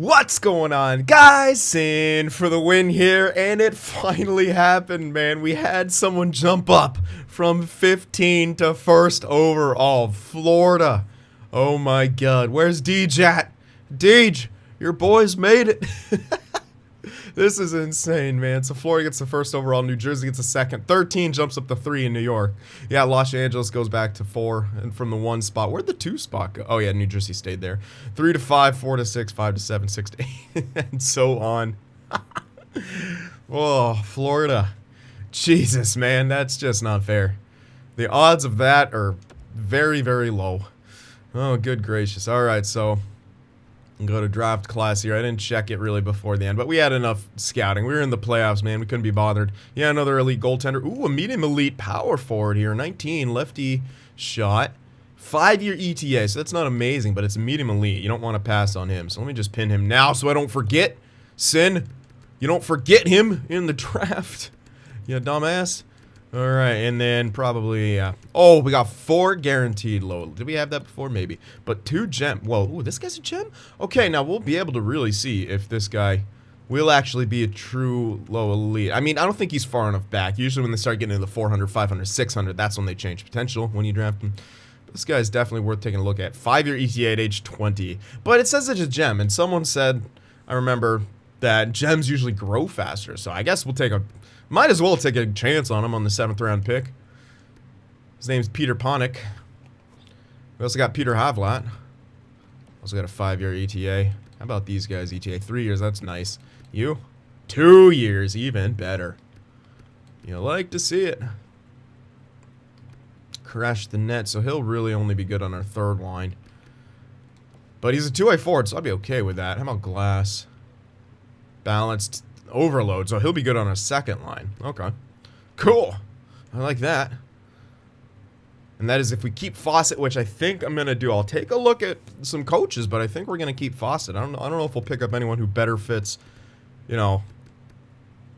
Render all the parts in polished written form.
What's going on, guys? Cyn for the win here, and it finally happened, man. We had someone jump up from 15 to first overall. Florida. Oh my god. Where's Deej at? Deej, your boys made it. This is insane, man. So Florida gets the first overall, New Jersey gets the second, 13 jumps up to 3 in New York. Yeah, Los Angeles goes back to 4, and from the 1 spot, where'd the 2 spot go? Oh yeah, New Jersey stayed there. 3 to 5, 4 to 6, 5 to 7, 6 to 8, and so on. Oh, Florida. Jesus, man, that's just not fair. The odds of that are very, very low. Oh, good gracious. All right, so go to draft class here. I didn't check it really before the end, but we had enough scouting. We were in the playoffs, man. We couldn't be bothered. Yeah, another elite goaltender. Ooh, a medium elite power forward here. 19, lefty shot. 5-year ETA, so that's not amazing, but it's a medium elite. You don't want to pass on him. So let me just pin him now so I don't forget. Cyn, you don't forget him in the draft. You dumbass. All right, and then probably, oh, we got 4 guaranteed low. Did we have that before? Maybe. But 2 gem. Whoa, ooh, this guy's a gem? Okay, now we'll be able to really see if this guy will actually be a true low elite. I mean, I don't think he's far enough back. Usually when they start getting into the 400, 500, 600, that's when they change potential when you draft him. But this guy is definitely worth taking a look at. 5-year ETA at age 20. But it says it's a gem, and someone said, I remember, that gems usually grow faster. So I guess we'll take a... Might as well take a chance on him on the 7th round pick. His name's Peter Ponic. We also got Peter Havlat. Also got a 5-year ETA. How about these guys? ETA 3 years. That's nice. You? 2 years. Even better. You like to see it. Crash the net. So he'll really only be good on our 3rd line. But he's a 2-way forward, so I'll be okay with that. How about Glass? Balanced. Overload, so he'll be good on a 2nd line. Okay. Cool. I like that. And that is if we keep Fawcett, which I think I'm going to do. I'll take a look at some coaches, but I think we're going to keep Fawcett. I don't know if we'll pick up anyone who better fits, you know,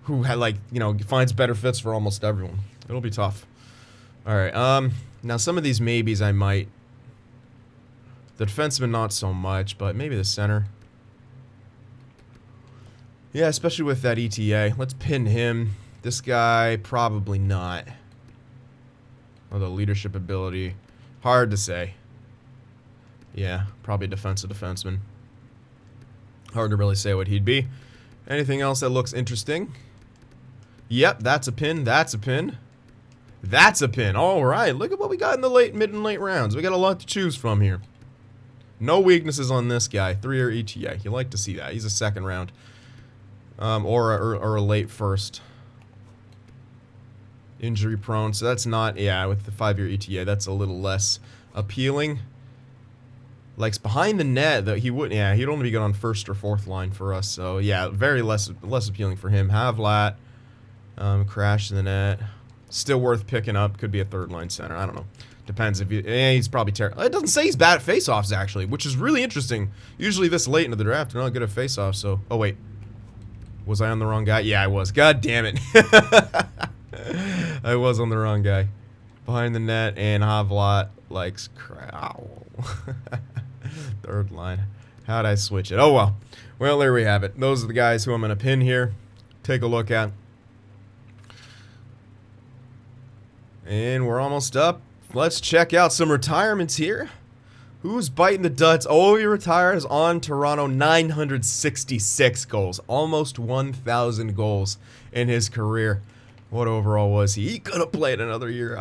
who had, like, you know, finds better fits for almost everyone. It'll be tough. All right. Now some of these maybes I might. The defenseman not so much, but maybe the center. Yeah, especially with that ETA. Let's pin him. This guy, probably not. Although leadership ability, hard to say. Yeah, probably defensive defenseman. Hard to really say what he'd be. Anything else that looks interesting? Yep, that's a pin. That's a pin. That's a pin. All right, look at what we got in the mid and late rounds. We got a lot to choose from here. No weaknesses on this guy. 3-year ETA. You like to see that. He's a 2nd round. Or a late 1st. Injury prone, so that's not, yeah, with the 5-year ETA, that's a little less appealing. Like, behind the net, though, he would, yeah, he'd only be good on 1st or 4th line for us, so yeah, very less appealing for him. Havlat, crash in the net, still worth picking up, could be a 3rd line center, I don't know. Depends if he's probably terrible. It doesn't say he's bad at faceoffs, actually, which is really interesting. Usually this late into the draft, they're not good at faceoffs, so, oh wait. Was I on the wrong guy? Yeah, I was. God damn it. I was on the wrong guy. Behind the net, and Havlat likes crap. 3rd line. How'd I switch it? Oh, well. Well, there we have it. Those are the guys who I'm going to pin here. Take a look at. And we're almost up. Let's check out some retirements here. Who's biting the duds? Oh, he retires on Toronto. 966 goals. Almost 1,000 goals in his career. What overall was he? He could have played another year.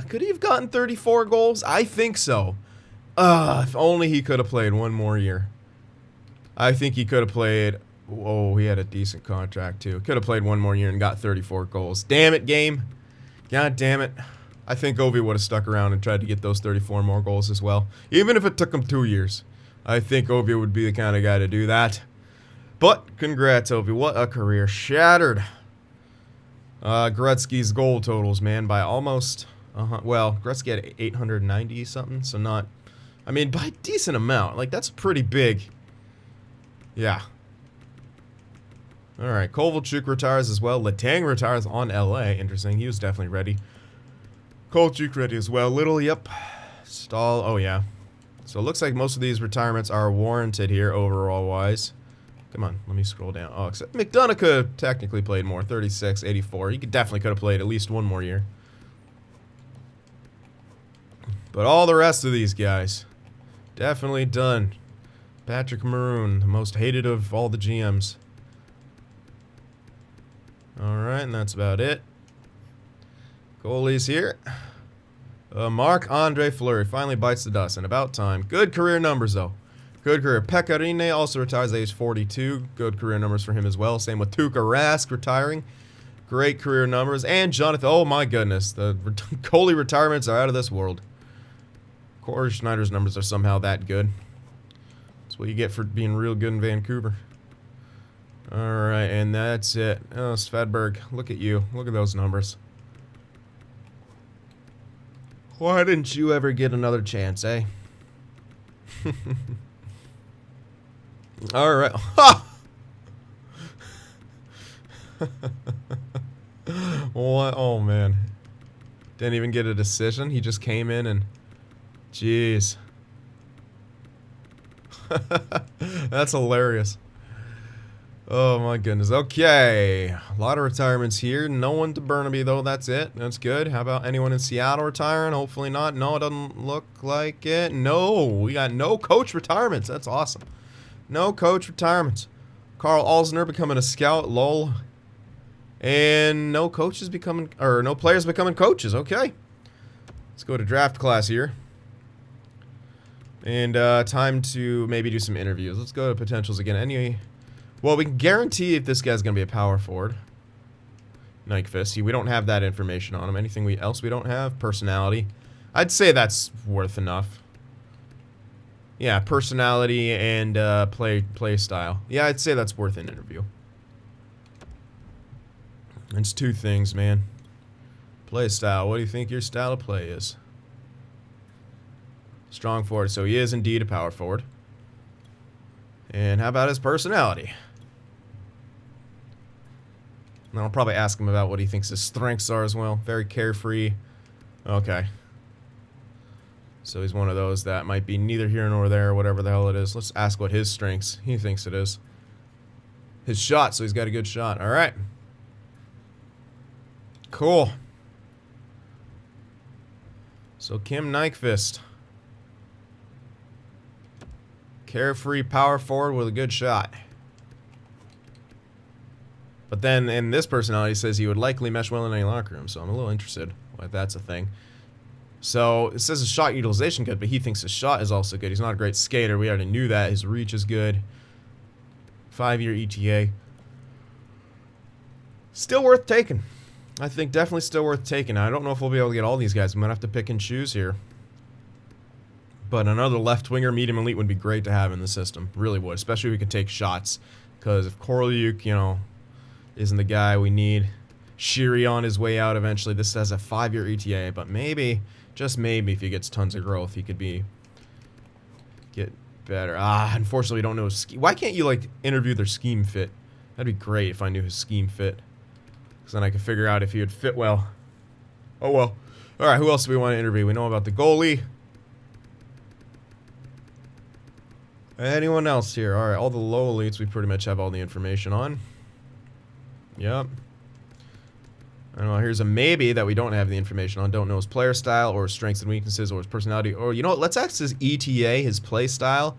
Could he have gotten 34 goals? I think so. If only he could have played one more year. I think he could have played... Oh, he had a decent contract, too. Could have played one more year and got 34 goals. Damn it, game. God damn it. I think Ovi would have stuck around and tried to get those 34 more goals as well. Even if it took him 2 years. I think Ovi would be the kind of guy to do that. But, congrats, Ovi. What a career. Shattered. Gretzky's goal totals, man, by almost... well, Gretzky had 890 something, so not... I mean, by a decent amount. Like, that's pretty big. Yeah. Alright, Kovalchuk retires as well. Letang retires on LA. Interesting. He was definitely ready. Kovalchuk ready as well. Little, yep. Stahl, oh yeah. So it looks like most of these retirements are warranted here overall-wise. Come on, let me scroll down. Oh, except McDonough could have technically played more. 36, 84. He definitely could have played at least one more year. But all the rest of these guys, definitely done. Patrick Maroon, the most hated of all the GMs. Alright, and that's about it. Goalies here. Marc-Andre Fleury finally bites the dust, and about time. Good career numbers, though. Good career. Pekarine also retires at age 42. Good career numbers for him as well. Same with Tuukka Rask retiring. Great career numbers. And Jonathan, oh my goodness. The goalie retirements are out of this world. Corey Schneider's numbers are somehow that good. That's what you get for being real good in Vancouver. Alright, and that's it. Oh, Svedberg, look at you. Look at those numbers. Why didn't you ever get another chance, eh? Alright. What? Oh, man. Didn't even get a decision. He just came in and... Jeez. That's hilarious. Oh my goodness. Okay. A lot of retirements here. No one to Burnaby though. That's it. That's good. How about anyone in Seattle retiring? Hopefully not. No, it doesn't look like it. No. We got no coach retirements. That's awesome. No coach retirements. Carl Alzner becoming a scout. Lol. And no coaches becoming, or no players becoming coaches. Okay. Let's go to draft class here. And time to maybe do some interviews. Let's go to potentials again. Anyway. Well, we can guarantee if this guy's going to be a power forward. Nyquist. We don't have that information on him. Anything else we don't have? Personality. I'd say that's worth enough. Yeah, personality and play style. Yeah, I'd say that's worth an interview. It's two things, man. Play style. What do you think your style of play is? Strong forward. So he is indeed a power forward. And how about his personality? And I'll probably ask him about what he thinks his strengths are as well. Very carefree. Okay. So he's one of those that might be neither here nor there, whatever the hell it is. Let's ask what his strengths he thinks it is. His shot, so he's got a good shot. All right. Cool. So Kim Nyquist. Carefree power forward with a good shot. But then in this personality says he would likely mesh well in any locker room, so I'm a little interested if that's a thing. So it says his shot utilization good, but he thinks his shot is also good. He's not a great skater. We already knew that. His reach is good. 5-year ETA. Still worth taking. I think definitely still worth taking. I don't know if we'll be able to get all these guys. I'm going to have to pick and choose here. But another left winger, medium elite, would be great to have in the system. Really would, especially if we could take shots. Because if Koryuk, you know, isn't the guy we need, Shiri on his way out eventually. This has a 5-year ETA, but maybe, just maybe, if he gets tons of growth, he could get better. Unfortunately, we don't know his scheme. Why can't you like interview their scheme fit? That'd be great if I knew his scheme fit, because then I could figure out if he would fit well. Oh well. All right, who else do we want to interview? We know about the goalie. Anyone else here? All right, all the low elites we pretty much have all the information on. Yep. I don't know, here's a maybe that we don't have the information on. Don't know his player style or his strengths and weaknesses or his personality. Or, you know what, let's ask his ETA, his play style,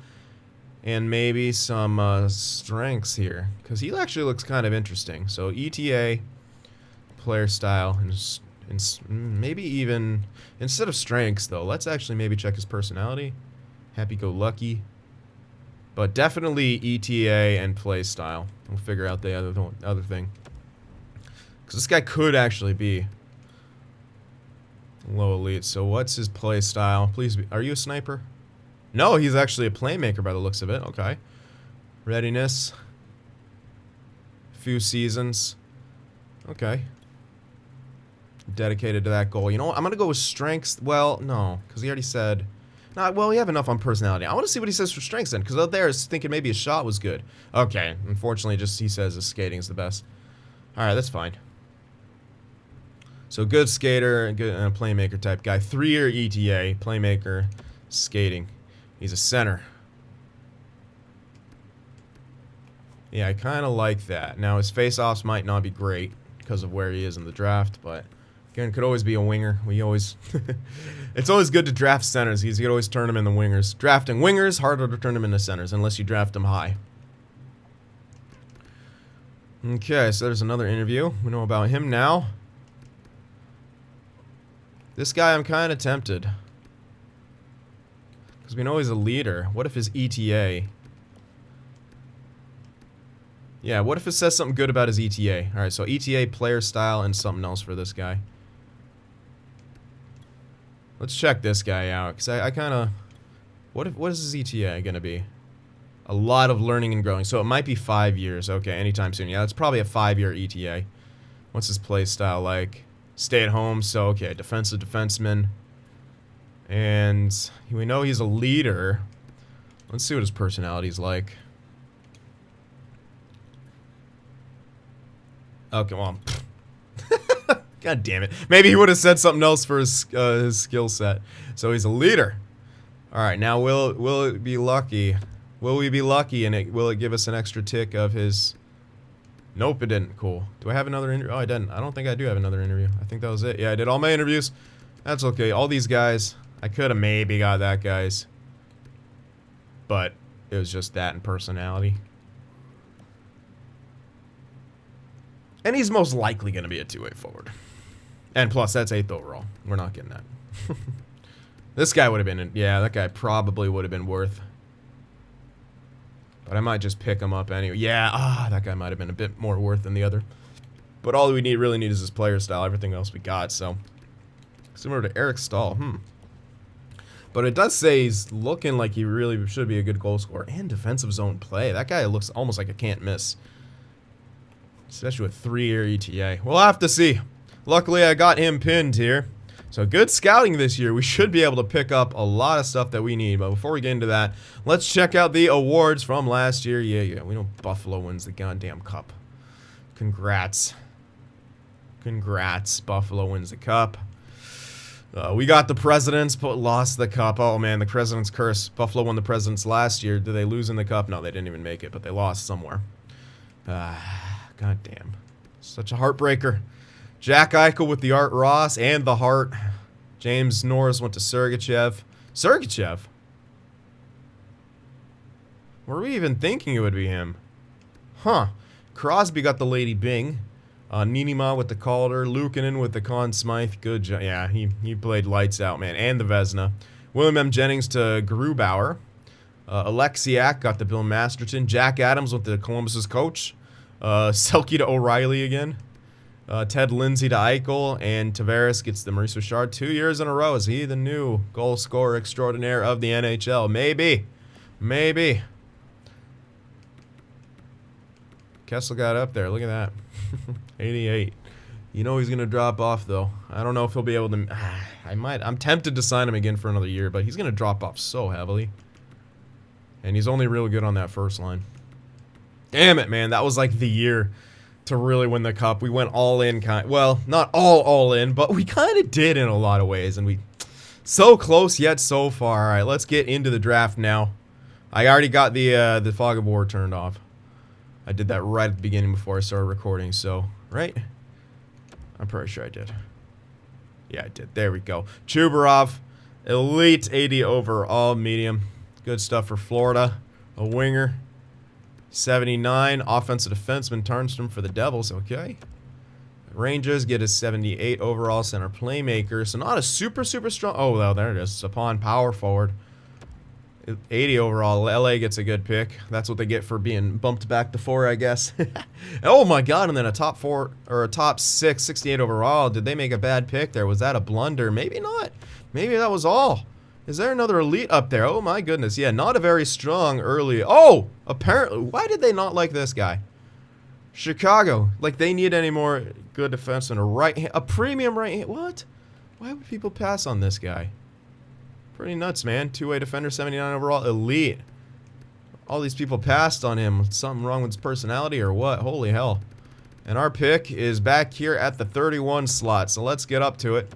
and maybe some strengths here. Because he actually looks kind of interesting. So ETA, player style, and maybe even, instead of strengths though, let's actually maybe check his personality. Happy-go-lucky. But definitely ETA and play style. We'll figure out the other thing. Because this guy could actually be low elite. So what's his play style? Please be. Are you a sniper? No, he's actually a playmaker by the looks of it. Okay. Readiness. Few seasons. Okay. Dedicated to that goal. You know what? I'm going to go with strengths. Well, no. Because he already said... Nah, well, we have enough on personality. I want to see what he says for strengths then. Because out there is thinking maybe his shot was good. Okay. Unfortunately, just he says his skating is the best. Alright, that's fine. So good skater, good playmaker type guy. 3-year ETA, playmaker, skating. He's a center. Yeah, I kind of like that. Now, his face-offs might not be great because of where he is in the draft, but again, could always be a winger. We always... It's always good to draft centers. You could always turn them into wingers. Drafting wingers, harder to turn them into centers unless you draft them high. Okay, so there's another interview. We know about him now. This guy, I'm kind of tempted. Because we know he's a leader. What if his ETA... Yeah, what if it says something good about his ETA? Alright, so ETA, player style, and something else for this guy. Let's check this guy out, because I kind of... What is his ETA going to be? A lot of learning and growing. So it might be 5 years. Okay, anytime soon. Yeah, that's probably a 5-year ETA. What's his play style like? Stay at home, so okay, defensive defenseman. And we know he's a leader. Let's see what his personality's like. Okay, well... God damn it. Maybe he would have said something else for his skill set. So he's a leader. Alright, now will it be lucky? Will we be lucky and will it give us an extra tick of his... Nope, it didn't. Cool. Do I have another interview? Oh, I didn't. I don't think I do have another interview. I think that was it. Yeah, I did all my interviews. That's okay. All these guys, I could have maybe got that guy's. But it was just that and personality. And he's most likely going to be a two-way forward. And plus, that's 8th overall. We're not getting that. This guy would have been... Yeah, that guy probably would have been worth... But I might just pick him up anyway. Yeah, that guy might have been a bit more worth than the other. But all we really need is his player style. Everything else we got, so... Similar to Eric Stahl, But it does say he's looking like he really should be a good goal scorer. And defensive zone play. That guy looks almost like a can't miss. Especially with 3-year ETA. We'll have to see. Luckily, I got him pinned here. So good scouting this year. We should be able to pick up a lot of stuff that we need. But before we get into that, let's check out the awards from last year. Yeah. We know Buffalo wins the goddamn cup. Congrats. Congrats. Buffalo wins the cup. We got the Presidents, but lost the cup. Oh, man, the President's curse. Buffalo won the Presidents last year. Did they lose in the cup? No, they didn't even make it, but they lost somewhere. God damn. Such a heartbreaker. Jack Eichel with the Art Ross and the Hart. James Norris went to Sergachev. Sergachev? Were we even thinking it would be him? Huh. Crosby got the Lady Byng. Niinimaa with the Calder. Luukkonen with the Conn Smythe. Good job. Yeah, he played lights out, man. And the Vezina. William M. Jennings to Grubauer. Alexiak got the Bill Masterton. Jack Adams with the Columbus's coach. Selke to O'Reilly again. Ted Lindsay to Eichel, and Tavares gets the Maurice Richard 2 years in a row. Is he the new goal scorer extraordinaire of the NHL? Maybe. Maybe. Kessel got up there. Look at that. 88. You know he's going to drop off, though. I don't know if he'll be able to... I'm tempted to sign him again for another year, but he's going to drop off so heavily. And he's only really good on that first line. Damn it, man. That was like the year to really win the cup. We went all in, well, not all in, but we kind of did in a lot of ways, and we so close yet so far. All right, let's get into the draft now. I already got the fog of war turned off. I did that right at the beginning before I started recording, so right? I'm pretty sure I did. Yeah, I did. There we go. Chubarov, elite 80 overall, medium. Good stuff for Florida. A winger. 79, offensive defenseman Tarnstrom for the Devils, okay. Rangers get a 78 overall center playmaker, so not a super strong... Oh, well, there it is. Sapon, power forward. 80 overall. LA gets a good pick. That's what they get for being bumped back to 4, I guess. Oh, my God, and then a top 4, or a top 6, 68 overall. Did they make a bad pick there? Was that a blunder? Maybe not. Maybe that was all. Is there another elite up there? Oh, my goodness. Yeah, not a very strong early... Oh! Apparently. Why did they not like this guy? Chicago. Like, they need any more good defensemen. A premium right hand... What? Why would people pass on this guy? Pretty nuts, man. Two-way defender, 79 overall. Elite. All these people passed on him. Something wrong with his personality or what? Holy hell. And our pick is back here at the 31 slot. So let's get up to it.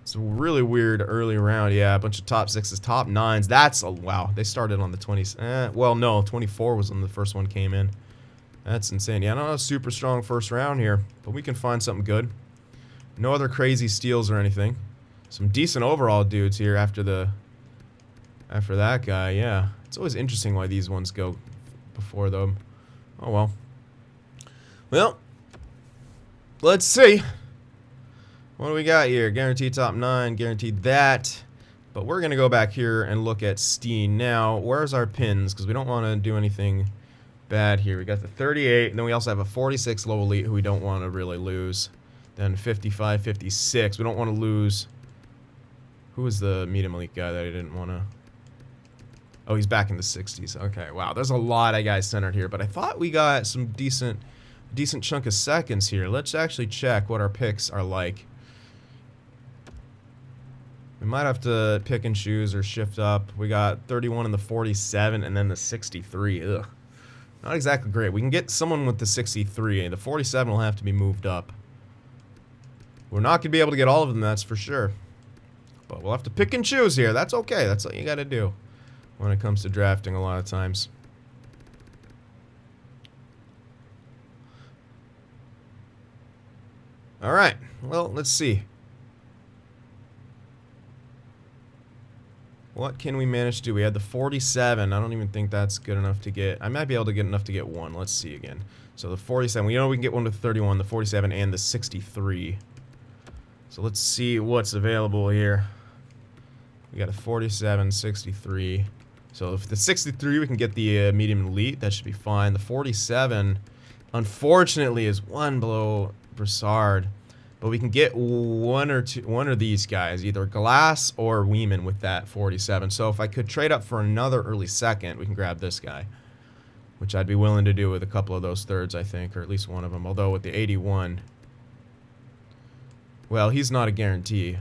It's a really weird early round. Yeah, a bunch of top 6s, top 9s. That's a wow. They started on the 20s. Well, no, 24 was when the first one came in. That's insane. Yeah, not a super strong first round here, but we can find something good. No other crazy steals or anything. Some decent overall dudes here after that guy. Yeah, it's always interesting why these ones go before them. Oh well. Well, let's see. What do we got here? Guaranteed top 9, guaranteed that. But we're going to go back here and look at Steen. Now, where's our pins? Because we don't want to do anything bad here. We got the 38, and then we also have a 46 low elite who we don't want to really lose. Then 55, 56. We don't want to lose. Who was the medium elite guy that I didn't want to... Oh, he's back in the 60s. Okay, wow. There's a lot of guys centered here, but I thought we got some decent chunk of seconds here. Let's actually check what our picks are like. We might have to pick and choose or shift up. We got 31 and the 47 and then the 63. Ugh. Not exactly great. We can get someone with the 63. The 47 will have to be moved up. We're not going to be able to get all of them, that's for sure. But we'll have to pick and choose here. That's okay. That's what you got to do when it comes to drafting a lot of times. All right. Well, let's see. What can we manage to do? We had the 47. I don't even think that's good enough to get. I might be able to get enough to get one. Let's see again. So the 47. We know we can get one with 31, the 47, and the 63. So let's see what's available here. We got a 47, 63. So if the 63, we can get the medium elite. That should be fine. The 47, unfortunately, is one below Brassard. But we can get one of these guys, either Glass or Weeman with that 47. So if I could trade up for another early second, we can grab this guy, which I'd be willing to do with a couple of those thirds, I think, or at least one of them. Although with the 81, well, he's not a guarantee.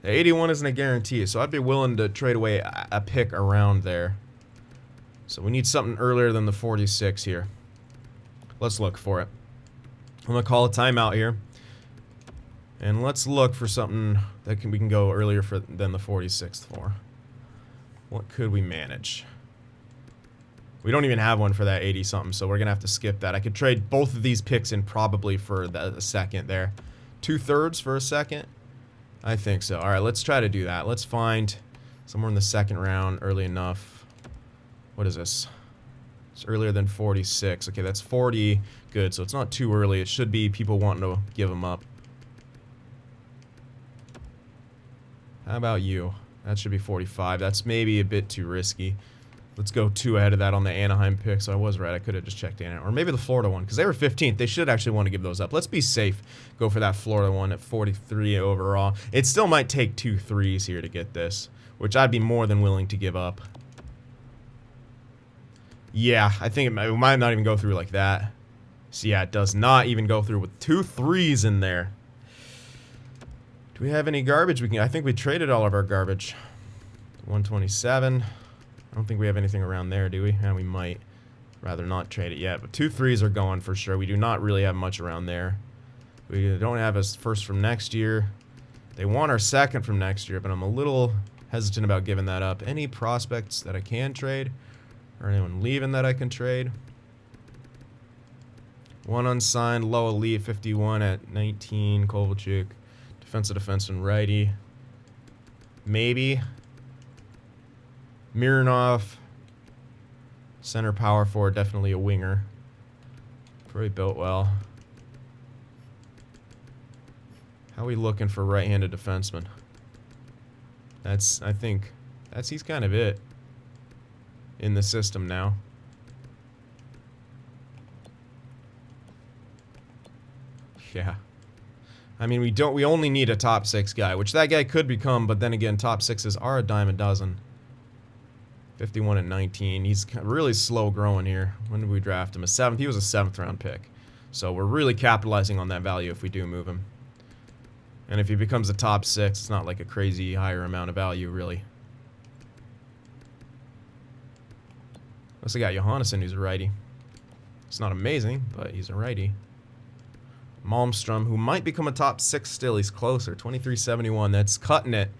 The 81 isn't a guarantee, so I'd be willing to trade away a pick around there. So we need something earlier than the 46 here. Let's look for it. I'm going to call a timeout here. And let's look for something that we can go earlier than the 46th for. What could we manage? We don't even have one for that 80-something, so we're going to have to skip that. I could trade both of these picks in probably for the second there. 2/3 for a second? I think so. All right, let's try to do that. Let's find somewhere in the second round early enough. What is this? It's earlier than 46. Okay, that's 40. Good, so it's not too early. It should be people wanting to give them up. How about you? That should be 45. That's maybe a bit too risky. Let's go 2 ahead of that on the Anaheim pick. So I was right. I could have just checked Anaheim. Or maybe the Florida one, because they were 15th. They should actually want to give those up. Let's be safe. Go for that Florida one at 43 overall. It still might take 2 3s here to get this, which I'd be more than willing to give up. Yeah, I think it might not even go through like that. So yeah, it does not even go through with 2 3s in there. Do we have any garbage? I think we traded all of our garbage. 127. I don't think we have anything around there, do we? Yeah, we might. Rather not trade it yet. But 2 3s are going for sure. We do not really have much around there. We don't have a first from next year. They want our second from next year, but I'm a little hesitant about giving that up. Any prospects that I can trade? Or anyone leaving that I can trade? One unsigned, low elite, 51 at 19, Kovalchuk. Defensive defenseman, righty. Maybe. Mironov. Center power forward, definitely a winger. Probably built well. How are we looking for right-handed defenseman? I think, he's kind of it in the system now. Yeah. I mean, we only need a top 6 guy, which that guy could become, but then again, top 6s are a dime a dozen. 51 and 19. He's really slow growing here. When did we draft him? A 7th. He was a 7th round pick. So we're really capitalizing on that value if we do move him. And if he becomes a top 6, it's not like a crazy higher amount of value, really. Also got Johannesson, who's a righty. It's not amazing, but he's a righty. Malmstrom, who might become a top 6 still. He's closer. 2371. That's cutting it.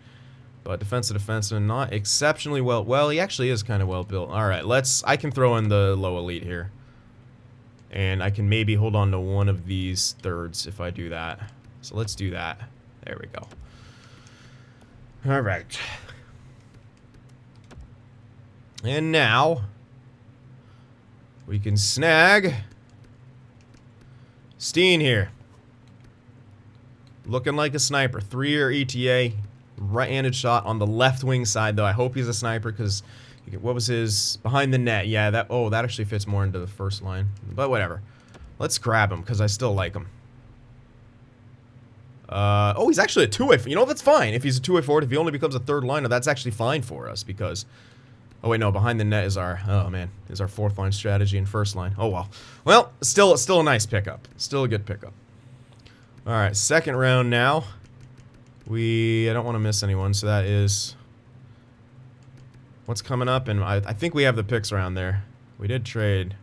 But defensive defenseman, not exceptionally well. Well, he actually is kind of well built. All right, I can throw in the low elite here. And I can maybe hold on to one of these thirds if I do that. So let's do that. There we go. All right. And now we can snag Steen here. Looking like a sniper. 3-year ETA. Right-handed shot on the left wing side, though. I hope he's a sniper because what was his behind the net? Yeah, that actually fits more into the first line. But whatever. Let's grab him because I still like him. Oh, he's actually a two-way. You know, that's fine. If he's a two-way forward, if he only becomes a third liner, that's actually fine for us because. Oh wait, no. Behind the net is our. Oh man, is our fourth line strategy and first line. Oh well. Well, still a nice pickup. Still a good pickup. All right, second round now. I don't want to miss anyone, so that is what's coming up, and I think we have the picks around there. We did trade.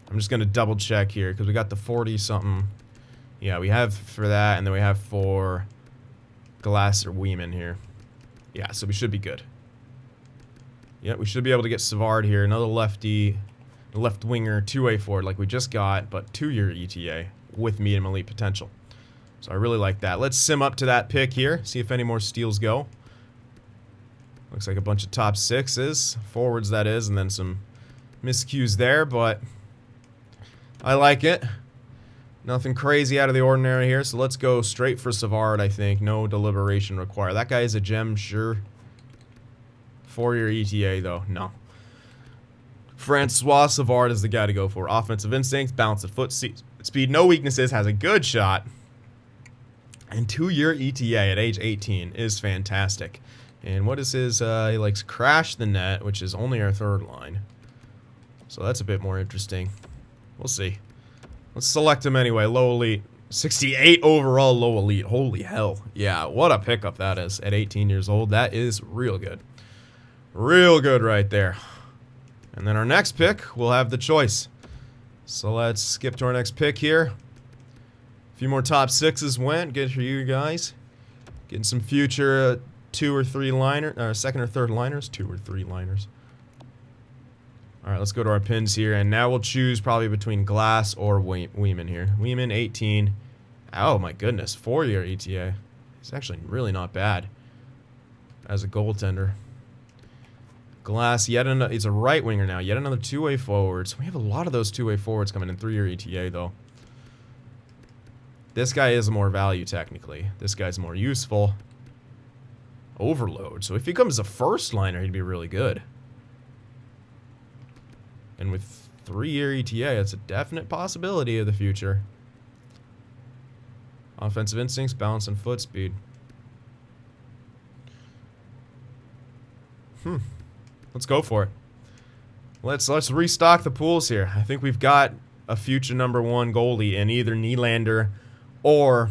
I'm just going to double check here, because we got the 40-something. Yeah, we have for that, and then we have for Glass or Weeman here. Yeah, so we should be good. Yeah, we should be able to get Savard here, another lefty, left winger, two-way forward like we just got, but 2-year ETA with medium elite potential. So I really like that. Let's sim up to that pick here. See if any more steals go. Looks like a bunch of top sixes. Forwards, that is. And then some miscues there. But I like it. Nothing crazy out of the ordinary here. So let's go straight for Savard, I think. No deliberation required. That guy is a gem, sure. 4-year ETA, though. No. Francois Savard is the guy to go for. Offensive instincts, balance of foot speed, no weaknesses, has a good shot. And 2-year ETA at age 18 is fantastic. And what is his, he likes crash the net, which is only our third line. So that's a bit more interesting. We'll see. Let's select him anyway, low elite. 68 overall low elite, holy hell. Yeah, what a pickup that is at 18 years old. That is real good. Real good right there. And then our next pick, we'll have the choice. So let's skip to our next pick here. A few more top sixes went. Good for you guys. Getting some future 2 or 3 liner, second or third liners. 2 or 3 liners. All right, let's go to our pins here, and now we'll choose probably between Glass or Weeman here. Weeman, 18. Oh my goodness, 4-year ETA. He's actually really not bad as a goaltender. Glass, yet another. He's a right winger now. Yet another 2-way forward. So we have a lot of those 2-way forwards coming in. 3-year ETA though. This guy is more value, technically. This guy's more useful. Overload. So if he becomes a first liner, he'd be really good. And with 3-year ETA, it's a definite possibility of the future. Offensive instincts, balance, and foot speed. Let's go for it. Let's restock the pools here. I think we've got a future #1 goalie in either Nylander or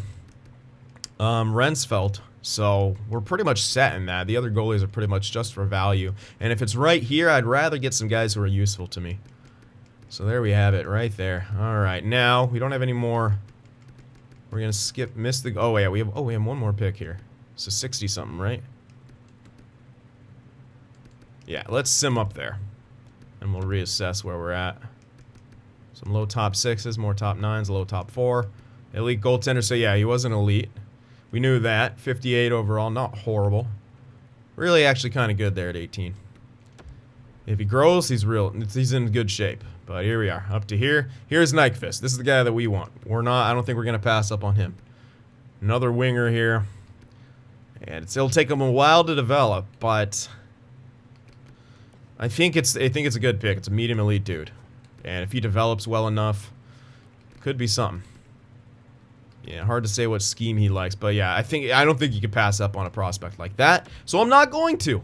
Rensfeldt. So we're pretty much set in that. The other goalies are pretty much just for value. And if it's right here, I'd rather get some guys who are useful to me. So there we have it, right there. All right, now we don't have any more. We're gonna miss the. Oh yeah, we have one more pick here. So 60-something, right? Yeah, let's sim up there, and we'll reassess where we're at. Some low top 6s, more top 9s, low top 4. Elite goaltender, so yeah, he wasn't elite. We knew that. 58 overall, not horrible. Really actually kind of good there at 18. If he grows, he's in good shape. But here we are, up to here. Here's Nyquist. This is the guy that we want. I don't think we're going to pass up on him. Another winger here. And it'll take him a while to develop, but I think it's a good pick. It's a medium elite dude. And if he develops well enough, could be something. Yeah, hard to say what scheme he likes, but yeah, I don't think you could pass up on a prospect like that, so I'm not going to.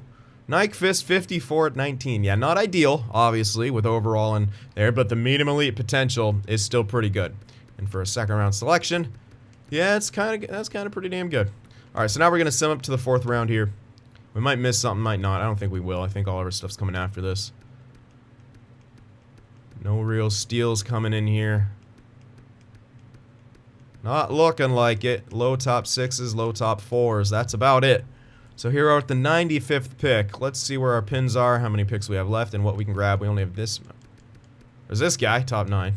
Nyquist, 54 at 19. Yeah, not ideal, obviously, with overall in there, but the medium elite potential is still pretty good. And for a second round selection, yeah, that's kind of pretty damn good. All right, so now we're gonna sim up to the 4th round here. We might miss something, might not. I don't think we will. I think all of our stuff's coming after this. No real steals coming in here. Not looking like it. Low top 6s, low top 4s. That's about it. So here are at the 95th pick. Let's see where our pins are, how many picks we have left, and what we can grab. We only have this. There's this guy, top 9.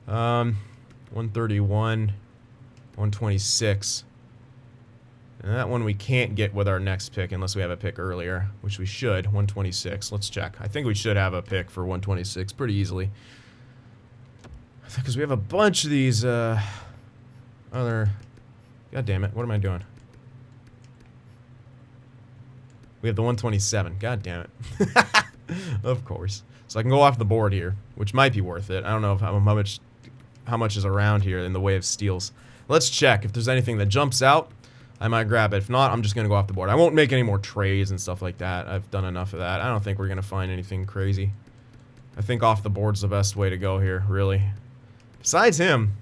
131, 126. And that one we can't get with our next pick unless we have a pick earlier, which we should. 126. Let's check. I think we should have a pick for 126 pretty easily. Because we have a bunch of these other... God damn it. What am I doing? We have the 127. God damn it. Of course. So I can go off the board here, which might be worth it. I don't know how much is around here in the way of steals. Let's check. If there's anything that jumps out, I might grab it. If not, I'm just going to go off the board. I won't make any more trades and stuff like that. I've done enough of that. I don't think we're going to find anything crazy. I think off the board's the best way to go here, really. Besides him.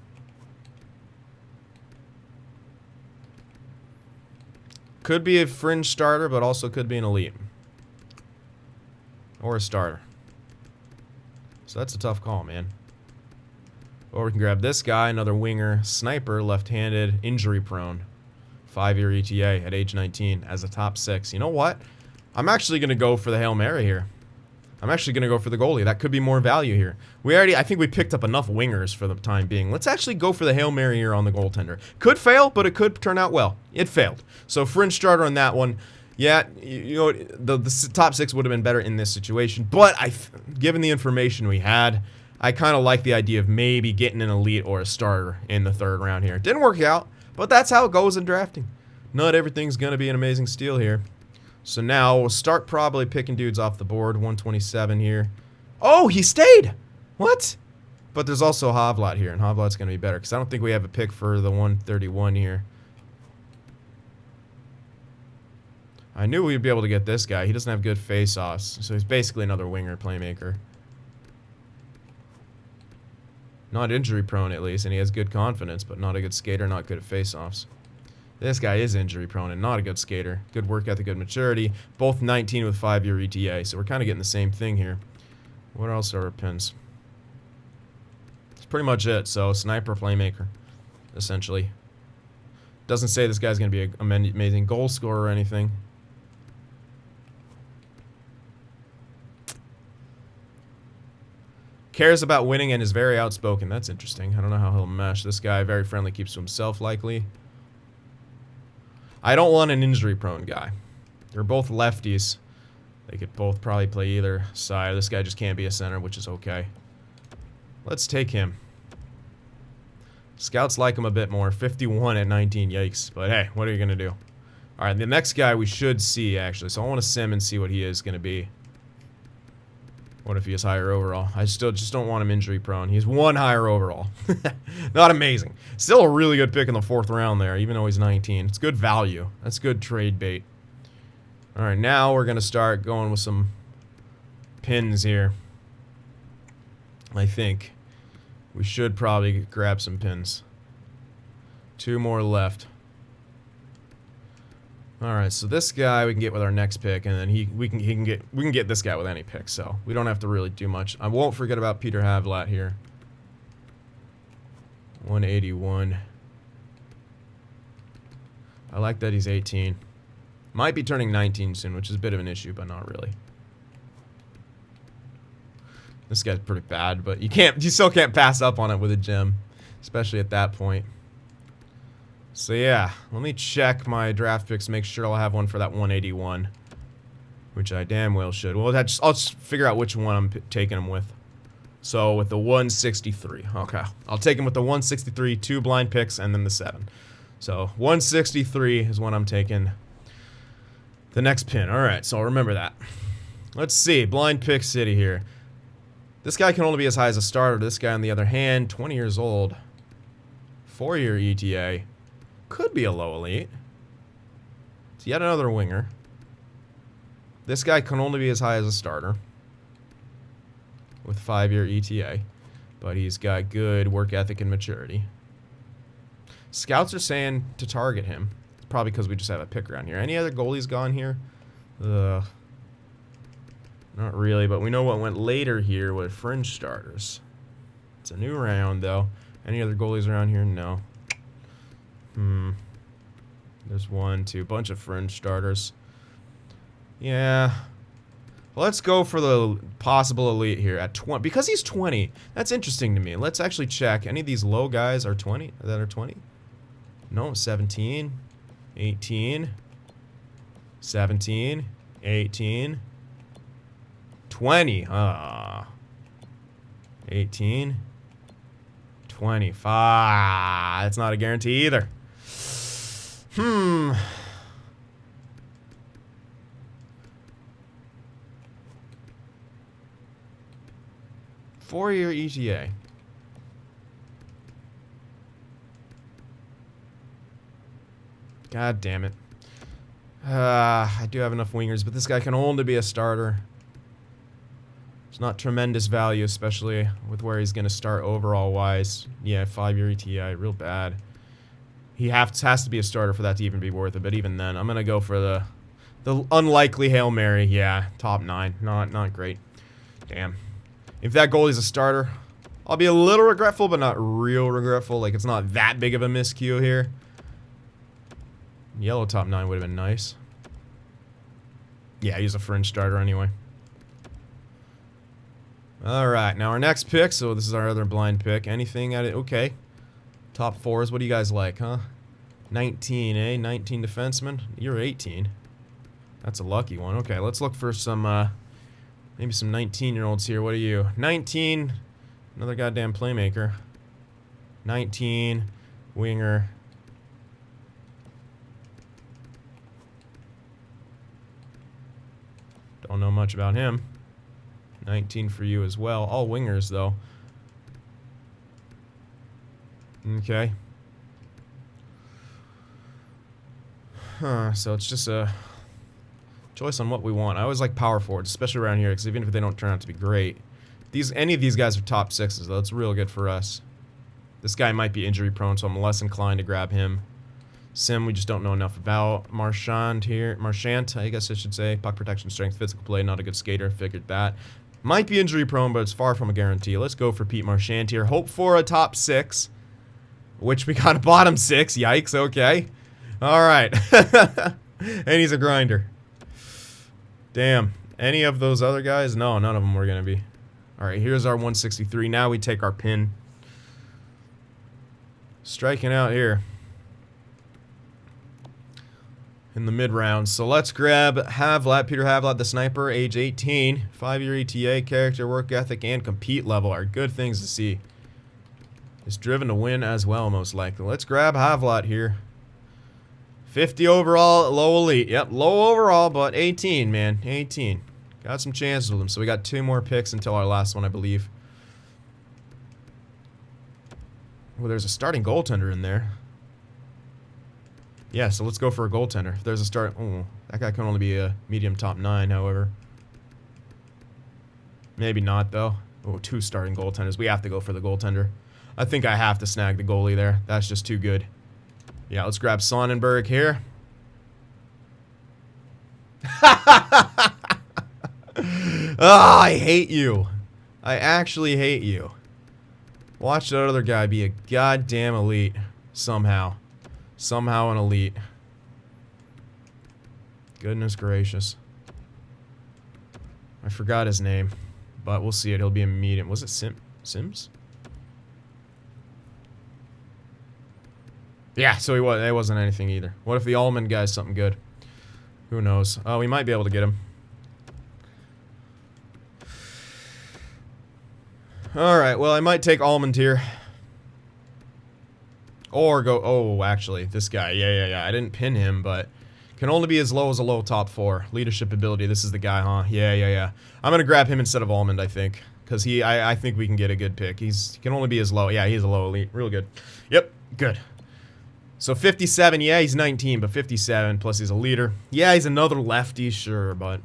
Could be a fringe starter, but also could be an elite. Or a starter. So that's a tough call, man. Or we can grab this guy, another winger, sniper, left-handed, injury-prone. 5-year ETA at age 19 as a top 6. You know what? I'm actually going to go for the Hail Mary here. I'm actually going to go for the goalie. That could be more value here. I think we picked up enough wingers for the time being. Let's actually go for the Hail Mary here on the goaltender. Could fail, but it could turn out well. It failed. So fringe starter on that one. Yeah, you know, the top 6 would have been better in this situation. But given the information we had, I kind of like the idea of maybe getting an elite or a starter in the 3rd round here. Didn't work out, but that's how it goes in drafting. Not everything's going to be an amazing steal here. So now we'll start probably picking dudes off the board. 127 here. Oh, he stayed! What? But there's also Havlat here, and Havlat's going to be better because I don't think we have a pick for the 131 here. I knew we'd be able to get this guy. He doesn't have good face-offs, so he's basically another winger playmaker. Not injury-prone, at least, and he has good confidence, but not a good skater, not good at face-offs. This guy is injury-prone and not a good skater. Good work ethic, good maturity. Both 19 with 5-year ETA, so we're kind of getting the same thing here. What else are our pins? That's pretty much it. So, sniper, playmaker, essentially. Doesn't say this guy's going to be an amazing goal scorer or anything. Cares about winning and is very outspoken. That's interesting. I don't know how he'll mesh. This guy, very friendly, keeps to himself, likely. I don't want an injury-prone guy. They're both lefties. They could both probably play either side. This guy just can't be a center, which is okay. Let's take him. Scouts like him a bit more. 51 at 19. Yikes. But hey, what are you going to do? All right, the next guy we should see, actually. So I want to sim and see what he is going to be. What if he is higher overall? I still just don't want him injury prone. He's 1 higher overall. Not amazing. Still a really good pick in the 4th round there, even though he's 19. It's good value. That's good trade bait. All right, now we're going to start going with some pins here. I think we should probably grab some pins. 2 more left. All right, so this guy we can get with our next pick, and then we can get this guy with any pick, so we don't have to really do much. I won't forget about Peter Havlat here. 181. I like that he's 18. Might be turning 19 soon, which is a bit of an issue, but not really. This guy's pretty bad, but you still can't pass up on it with a gem, especially at that point. So yeah, let me check my draft picks, make sure I'll have one for that 181, which I damn well should. Well, I'll just figure out which one I'm taking him with. So with the 163, okay, I'll take him with the 163, 2 blind picks, and then the 7. So 163 is when I'm taking the next pin. All right, so I'll remember that. Let's see, blind pick city here. This guy can only be as high as a starter. This guy, on the other hand, 20 years old, 4-year ETA. Could be a low elite. It's yet another winger. This guy can only be as high as a starter with 5-year ETA, but he's got good work ethic and maturity. Scouts are saying to target him. It's probably because we just have a pick around here. Any other goalies gone here? Not really, but we know what went later here with fringe starters. It's a new round, though. Any other goalies around here? No. There's 1, 2, bunch of fringe starters. Yeah. Well, let's go for the possible elite here at 20. Because he's 20. That's interesting to me. Let's actually check. Any of these low guys are 20? That are 20? No, 17, 18, 17, 18, 20. 18, 25. That's not a guarantee either. 4-year ETA. God damn it. I do have enough wingers, but this guy can only be a starter. It's not tremendous value, especially with where he's going to start overall-wise. Yeah, 5-year ETA, real bad. He has to be a starter for that to even be worth it, but even then, I'm going to go for the unlikely Hail Mary. Yeah, top 9. Not great. Damn. If that goalie's a starter, I'll be a little regretful, but not real regretful. Like, it's not that big of a miscue here. Yellow top 9 would have been nice. Yeah, he's a fringe starter anyway. Alright, now our next pick. So this is our other blind pick. Anything at it? Okay. Top 4s. What do you guys like, huh? 19, eh? 19 defenseman. You're 18. That's a lucky one. Okay, let's look for some, maybe some 19-year-olds here. What are you? 19. Another goddamn playmaker. 19. Winger. Don't know much about him. 19 for you as well. All wingers, though. Okay. So it's just a choice on what we want. I always like power forwards, especially around here, because even if they don't turn out to be great, any of these guys are top 6s, though. It's real good for us. This guy might be injury prone, so I'm less inclined to grab him. Sim, we just don't know enough about. Marchand, I guess I should say. Puck protection, strength, physical play, not a good skater. Figured that. Might be injury prone, but it's far from a guarantee. Let's go for Pete Marchand here. Hope for a top 6, which we got a bottom 6. Yikes, okay. Alright. And he's a grinder. Damn. Any of those other guys? No, none of them were going to be. Alright, here's our 163. Now we take our pin. Striking out here in the mid-round. So let's grab Havlat, Peter Havlat, the sniper, age 18, 5-year ETA, character, work ethic, and compete level are good things to see. Is driven to win as well, most likely. Let's grab Havlat here. 50 overall, low elite. Yep, low overall, but 18, man. 18. Got some chances with him. So we got 2 more picks until our last one, I believe. Well, there's a starting goaltender in there. Yeah, so let's go for a goaltender. If there's a start... Oh, that guy can only be a medium top 9, however. Maybe not, though. Oh, 2 starting goaltenders. We have to go for the goaltender. I think I have to snag the goalie there. That's just too good. Yeah, let's grab Sonnenberg here. Oh, I hate you. I actually hate you. Watch that other guy be a goddamn elite. Somehow. Somehow an elite. Goodness gracious. I forgot his name. But we'll see it. He'll be a medium. Was it Sims? Yeah, so it wasn't anything either. What if the Almond guy's something good? Who knows? Oh, we might be able to get him. Alright, well, I might take Almond here. Or go... Oh, actually, this guy. Yeah. I didn't pin him, but... Can only be as low as a low top 4. Leadership ability. This is the guy, huh? Yeah. I'm gonna grab him instead of Almond, I think. Because I think we can get a good pick. He can only be as low. Yeah, he's a low elite. Real good. Yep, good. So 57, yeah, he's 19, but 57, plus he's a leader. Yeah, he's another lefty, sure, but...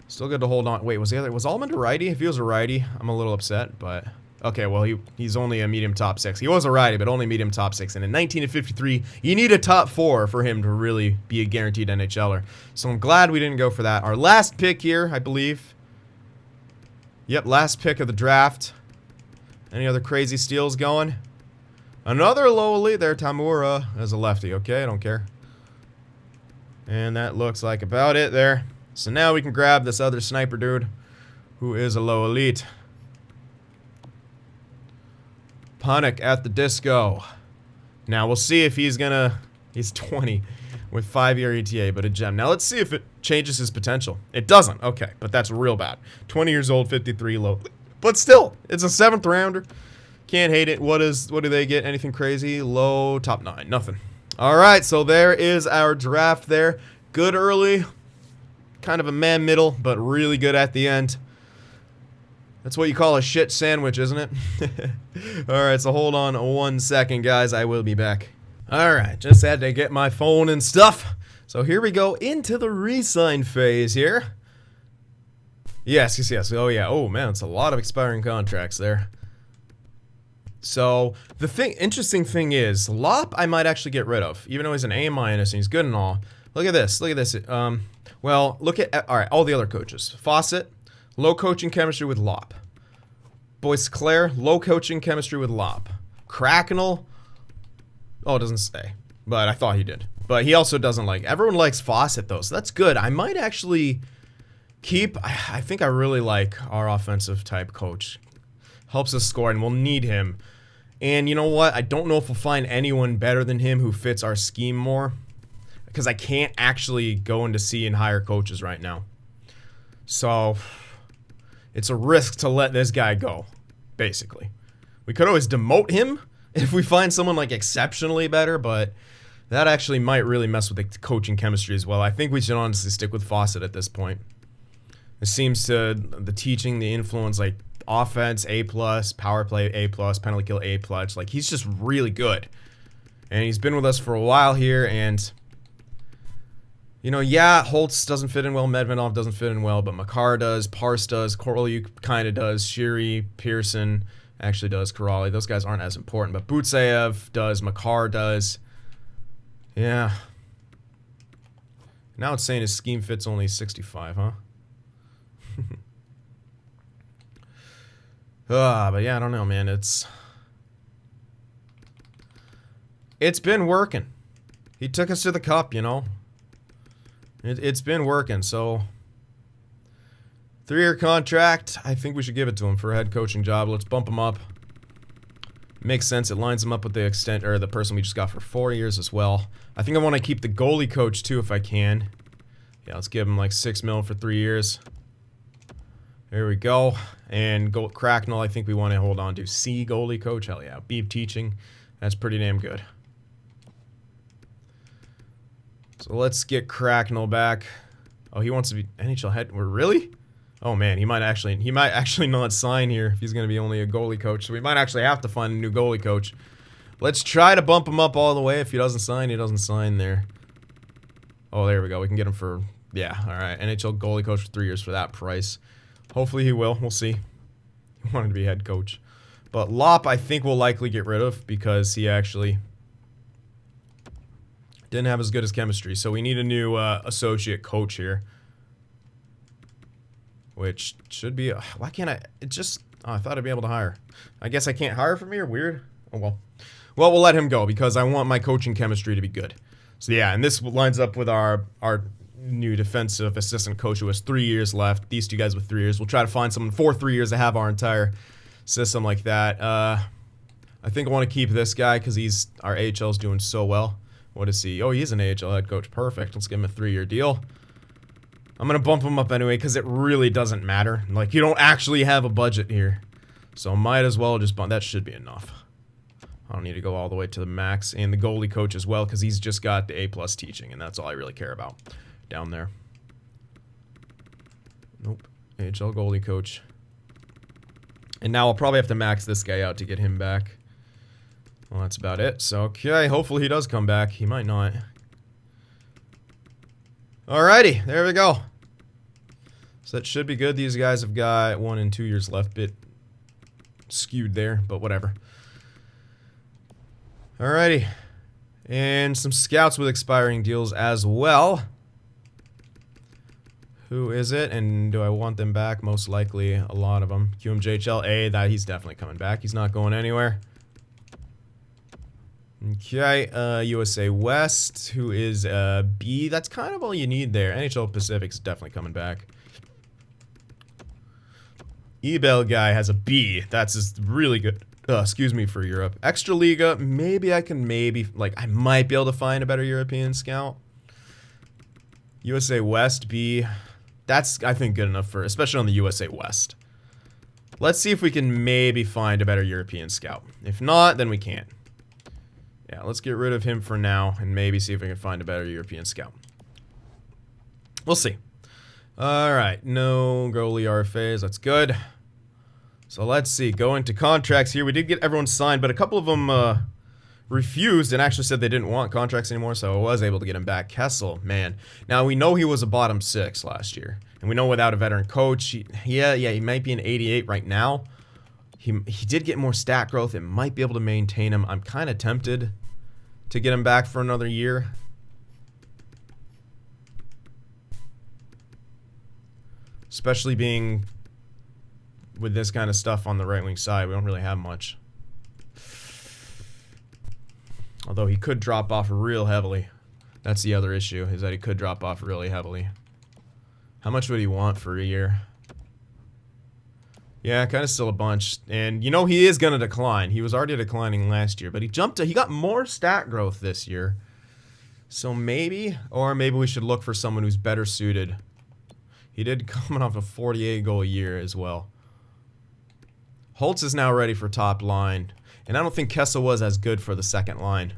Still good to hold on. Wait, was Almond a righty? If he was a righty, I'm a little upset, but... Okay, well, he's only a medium top 6. He was a righty, but only medium top 6. And in 19 to 53, you need a top 4 for him to really be a guaranteed NHLer. So I'm glad we didn't go for that. Our last pick here, I believe. Yep, last pick of the draft. Any other crazy steals going? Another low elite there, Tamura, as a lefty. Okay, I don't care. And that looks like about it there. So now we can grab this other sniper dude, who is a low elite. Ponic at the disco. Now we'll see if he's gonna... He's 20 with 5-year ETA, but a gem. Now let's see if it changes his potential. It doesn't. Okay, but that's real bad. 20 years old, 53 low. But still, it's a 7th rounder. Can't hate it. What do they get? Anything crazy? Low, top 9. Nothing. All right, so there is our draft there. Good early. Kind of a man middle, but really good at the end. That's what you call a shit sandwich, isn't it? Alright, so hold on 1 second, guys. I will be back. Alright, just had to get my phone and stuff. So here we go into the re-sign phase here. Yes. Oh, yeah. Oh, man, it's a lot of expiring contracts there. So, the interesting thing is, Lop I might actually get rid of, even though he's an A- and he's good and all. Look at this. Well, look at, alright, all the other coaches. Fawcett, low coaching chemistry with Lop. Boyce Claire, low coaching chemistry with Lop. Cracknell, oh, it doesn't say, but I thought he did. But he also doesn't like, everyone likes Fawcett though, so that's good. I might actually keep, I think I really like our offensive type coach. Helps us score and we'll need him. And you know what? I don't know if we'll find anyone better than him who fits our scheme more. Because I can't actually go into C and hire coaches right now. So, it's a risk to let this guy go, basically. We could always demote him if we find someone like exceptionally better, but that actually might really mess with the coaching chemistry as well. I think we should honestly stick with Fawcett at this point. It seems to, the teaching, the influence, like offense, A+, power play, A+, penalty kill, A+. Like, he's just really good. And he's been with us for a while here, and... You know, yeah, Holtz doesn't fit in well, Medvedov doesn't fit in well, but Makar does, Parse does, Korolyuk kind of does, Shiri, Pearson actually does, Karali. Those guys aren't as important, but Butsev does, Makar does. Yeah. Now it's saying his scheme fits only 65, huh? But yeah, I don't know, man. It's been working. He took us to the cup, you know. It's been working, so 3-year contract, I think we should give it to him for a head coaching job. Let's bump him up. Makes sense. It lines him up with the person we just got for 4 years as well. I think I want to keep the goalie coach too if I can. Yeah, let's give him like $6 million for 3 years. There we go. And Cracknell, I think we want to hold on to C goalie coach. Hell yeah. B teaching. That's pretty damn good. So let's get Cracknell back. Oh, he wants to be NHL head. Really? Oh man, he might actually not sign here if he's going to be only a goalie coach. So we might actually have to find a new goalie coach. Let's try to bump him up all the way. If he doesn't sign there. Oh, there we go. We can get him for, yeah, all right. NHL goalie coach for 3 years for that price. Hopefully he will. We'll see. He wanted to be head coach. But Lop, I think we'll likely get rid of because he actually didn't have as good as chemistry. So we need a new associate coach here. Which should be... why can't I... It just... Oh, I thought I'd be able to hire. I guess I can't hire from here? Weird. Oh, well. Well, we'll let him go because I want my coaching chemistry to be good. So, yeah, and this lines up with our new defensive assistant coach who has 3 years left. These two guys with 3 years. We'll try to find someone for 3 years to have our entire system like that. I think I want to keep this guy because our AHL's doing so well. What is he? Oh, he's an AHL head coach. Perfect. Let's give him a 3-year deal. I'm going to bump him up anyway because it really doesn't matter. Like, you don't actually have a budget here. So might as well just bump. That should be enough. I don't need to go all the way to the max. And the goalie coach as well because he's just got the A+ teaching. And that's all I really care about down there. Nope. AHL goalie coach. And now I'll probably have to max this guy out to get him back. Well, that's about it. So, okay. Hopefully he does come back. He might not. Alrighty, there we go. So that should be good. These guys have got 1 and 2 years left. Bit skewed there, but whatever. Alrighty. And some scouts with expiring deals as well. Who is it? And do I want them back? Most likely a lot of them. QMJHL, that he's definitely coming back. He's not going anywhere. Okay, USA West, who is B. That's kind of all you need there. NHL Pacific's definitely coming back. Ebel guy has a B. That's really good. Excuse me, for Europe. Extra Liga, maybe I can I might be able to find a better European scout. USA West B. That's, I think, good enough for, especially on the USA West. Let's see if we can maybe find a better European scout. If not, then we can't. Yeah, let's get rid of him for now and maybe see if we can find a better European scout. We'll see. Alright, no goalie RFAs, that's good. So let's see, going to contracts here. We did get everyone signed, but a couple of them refused and actually said they didn't want contracts anymore, so I was able to get him back. Kessel, man. Now, we know he was a bottom 6 last year, and we know without a veteran coach, he might be an 88 right now. He did get more stat growth. It might be able to maintain him. I'm kind of tempted to get him back for another year. Especially being with this kind of stuff on the right wing side. We don't really have much. Although he could drop off real heavily. That's the other issue, is that he could drop off really heavily. How much would he want for a year? Yeah, kind of still a bunch. And you know he is going to decline. He was already declining last year, but he got more stat growth this year. So maybe, or maybe we should look for someone who's better suited. He did come off a 48 goal year as well. Holtz is now ready for top line. And I don't think Kessel was as good for the second line.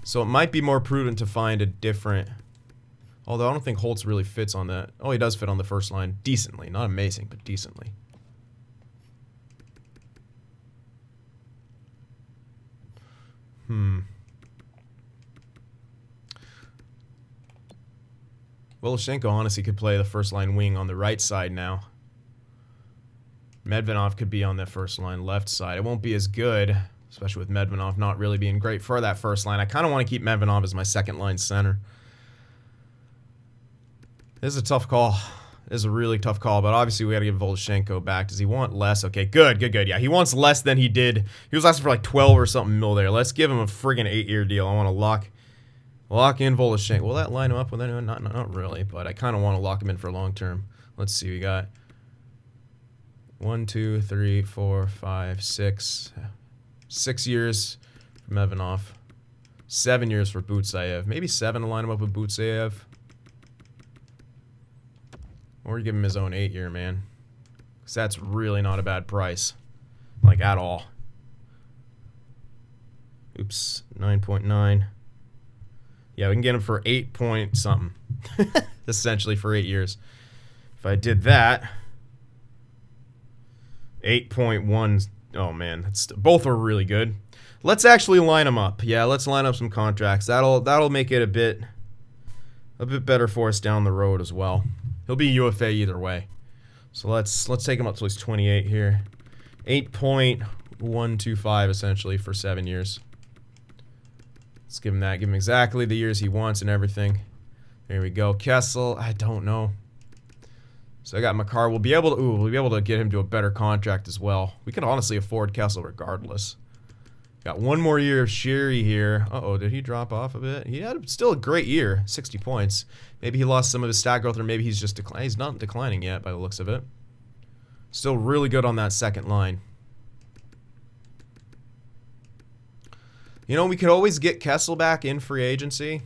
So it might be more prudent to find a different... Although I don't think Holtz really fits on that. Oh, he does fit on the first line. Decently. Not amazing, but decently. Bullish honestly could play the first line wing on the right side now. Medvedov could be on the first line left side. It won't be as good, especially with Medvedov not really being great for that first line. I kind of want to keep Medvedov as my second line center. This is a tough call. This is a really tough call, but obviously we got to give Voloshenko back. Does he want less? Okay, good. Yeah, he wants less than he did. He was asking for like 12 or something mil there. Let's give him a friggin' 8-year deal. I want to lock in Voloshenko. Will that line him up with anyone? Not really, but I kind of want to lock him in for long term. Let's see. We got 1, 2, 3, 4, 5, 6. 6 years for Medvedov. 7 years for Butsayev. Maybe 7 to line him up with Butsayev. Or give him his own 8-year, man. Because that's really not a bad price. Like, at all. Oops. 9.9. Yeah, we can get him for 8 point something. Essentially for 8 years. If I did that... 8.1. Oh, man. Both are really good. Let's actually line them up. Yeah, let's line up some contracts. That'll make it a bit better for us down the road as well. He'll be UFA either way. So let's take him up till he's 28 here. 8.125 essentially for 7 years. Let's give him that. Give him exactly the years he wants and everything. There we go. Kessel, I don't know. So I got Makar. We'll be able to get him to a better contract as well. We can honestly afford Kessel regardless. Got one more year of Sherry here. Uh-oh, did he drop off a bit? He had still a great year, 60 points. Maybe he lost some of his stat growth, or maybe he's just declining. He's not declining yet by the looks of it. Still really good on that second line. You know, we could always get Kessel back in free agency.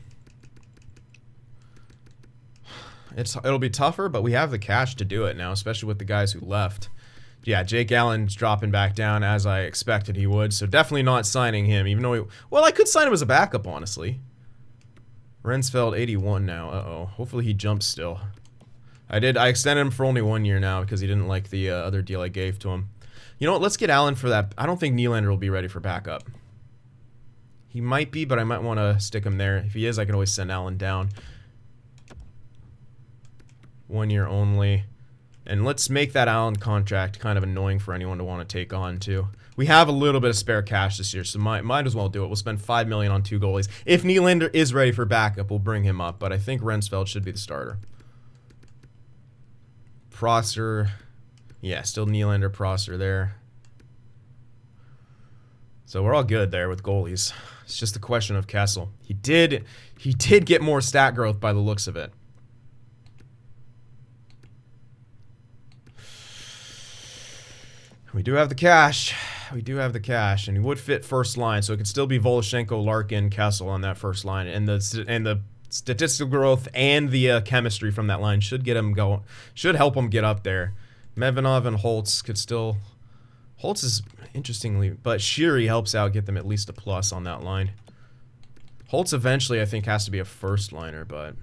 It'll be tougher, but we have the cash to do it now, especially with the guys who left. Yeah, Jake Allen's dropping back down as I expected he would, so definitely not signing him, even though well, I could sign him as a backup, honestly. Rensfeld, 81 now. Uh-oh. Hopefully he jumps still. I extended him for only 1 year now because he didn't like the other deal I gave to him. You know what? Let's get Allen for that. I don't think Nylander will be ready for backup. He might be, but I might want to stick him there. If he is, I can always send Allen down. 1 year only. And let's make that Allen contract kind of annoying for anyone to want to take on, too. We have a little bit of spare cash this year, so might as well do it. We'll spend $5 million on 2 goalies. If Nylander is ready for backup, we'll bring him up, but I think Rensfeld should be the starter. Prosser. Yeah, still Nylander, Prosser there. So we're all good there with goalies. It's just a question of Kessel. He did get more stat growth by the looks of it. We do have the cash. We do have the cash, and he would fit first line, so it could still be Voloshenko, Larkin, Kessel on that first line, and the statistical growth and the chemistry from that line should get him going. Should help him get up there. Mevinov and Holtz could still. Holtz is interestingly, but Sheary helps out get them at least a plus on that line. Holtz eventually, I think, has to be a first liner, but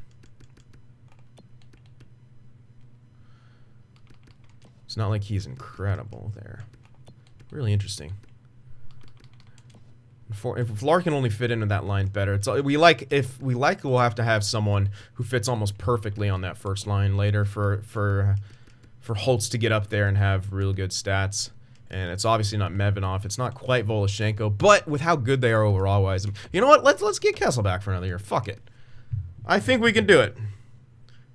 it's not like he's incredible there. Really interesting. If Larkin only fit into that line better, we'll have to have someone who fits almost perfectly on that first line later for Holtz to get up there and have real good stats. And it's obviously not Mevinov. It's not quite Voloshenko, but with how good they are overall wise, you know what? Let's get Kessel back for another year. Fuck it. I think we can do it.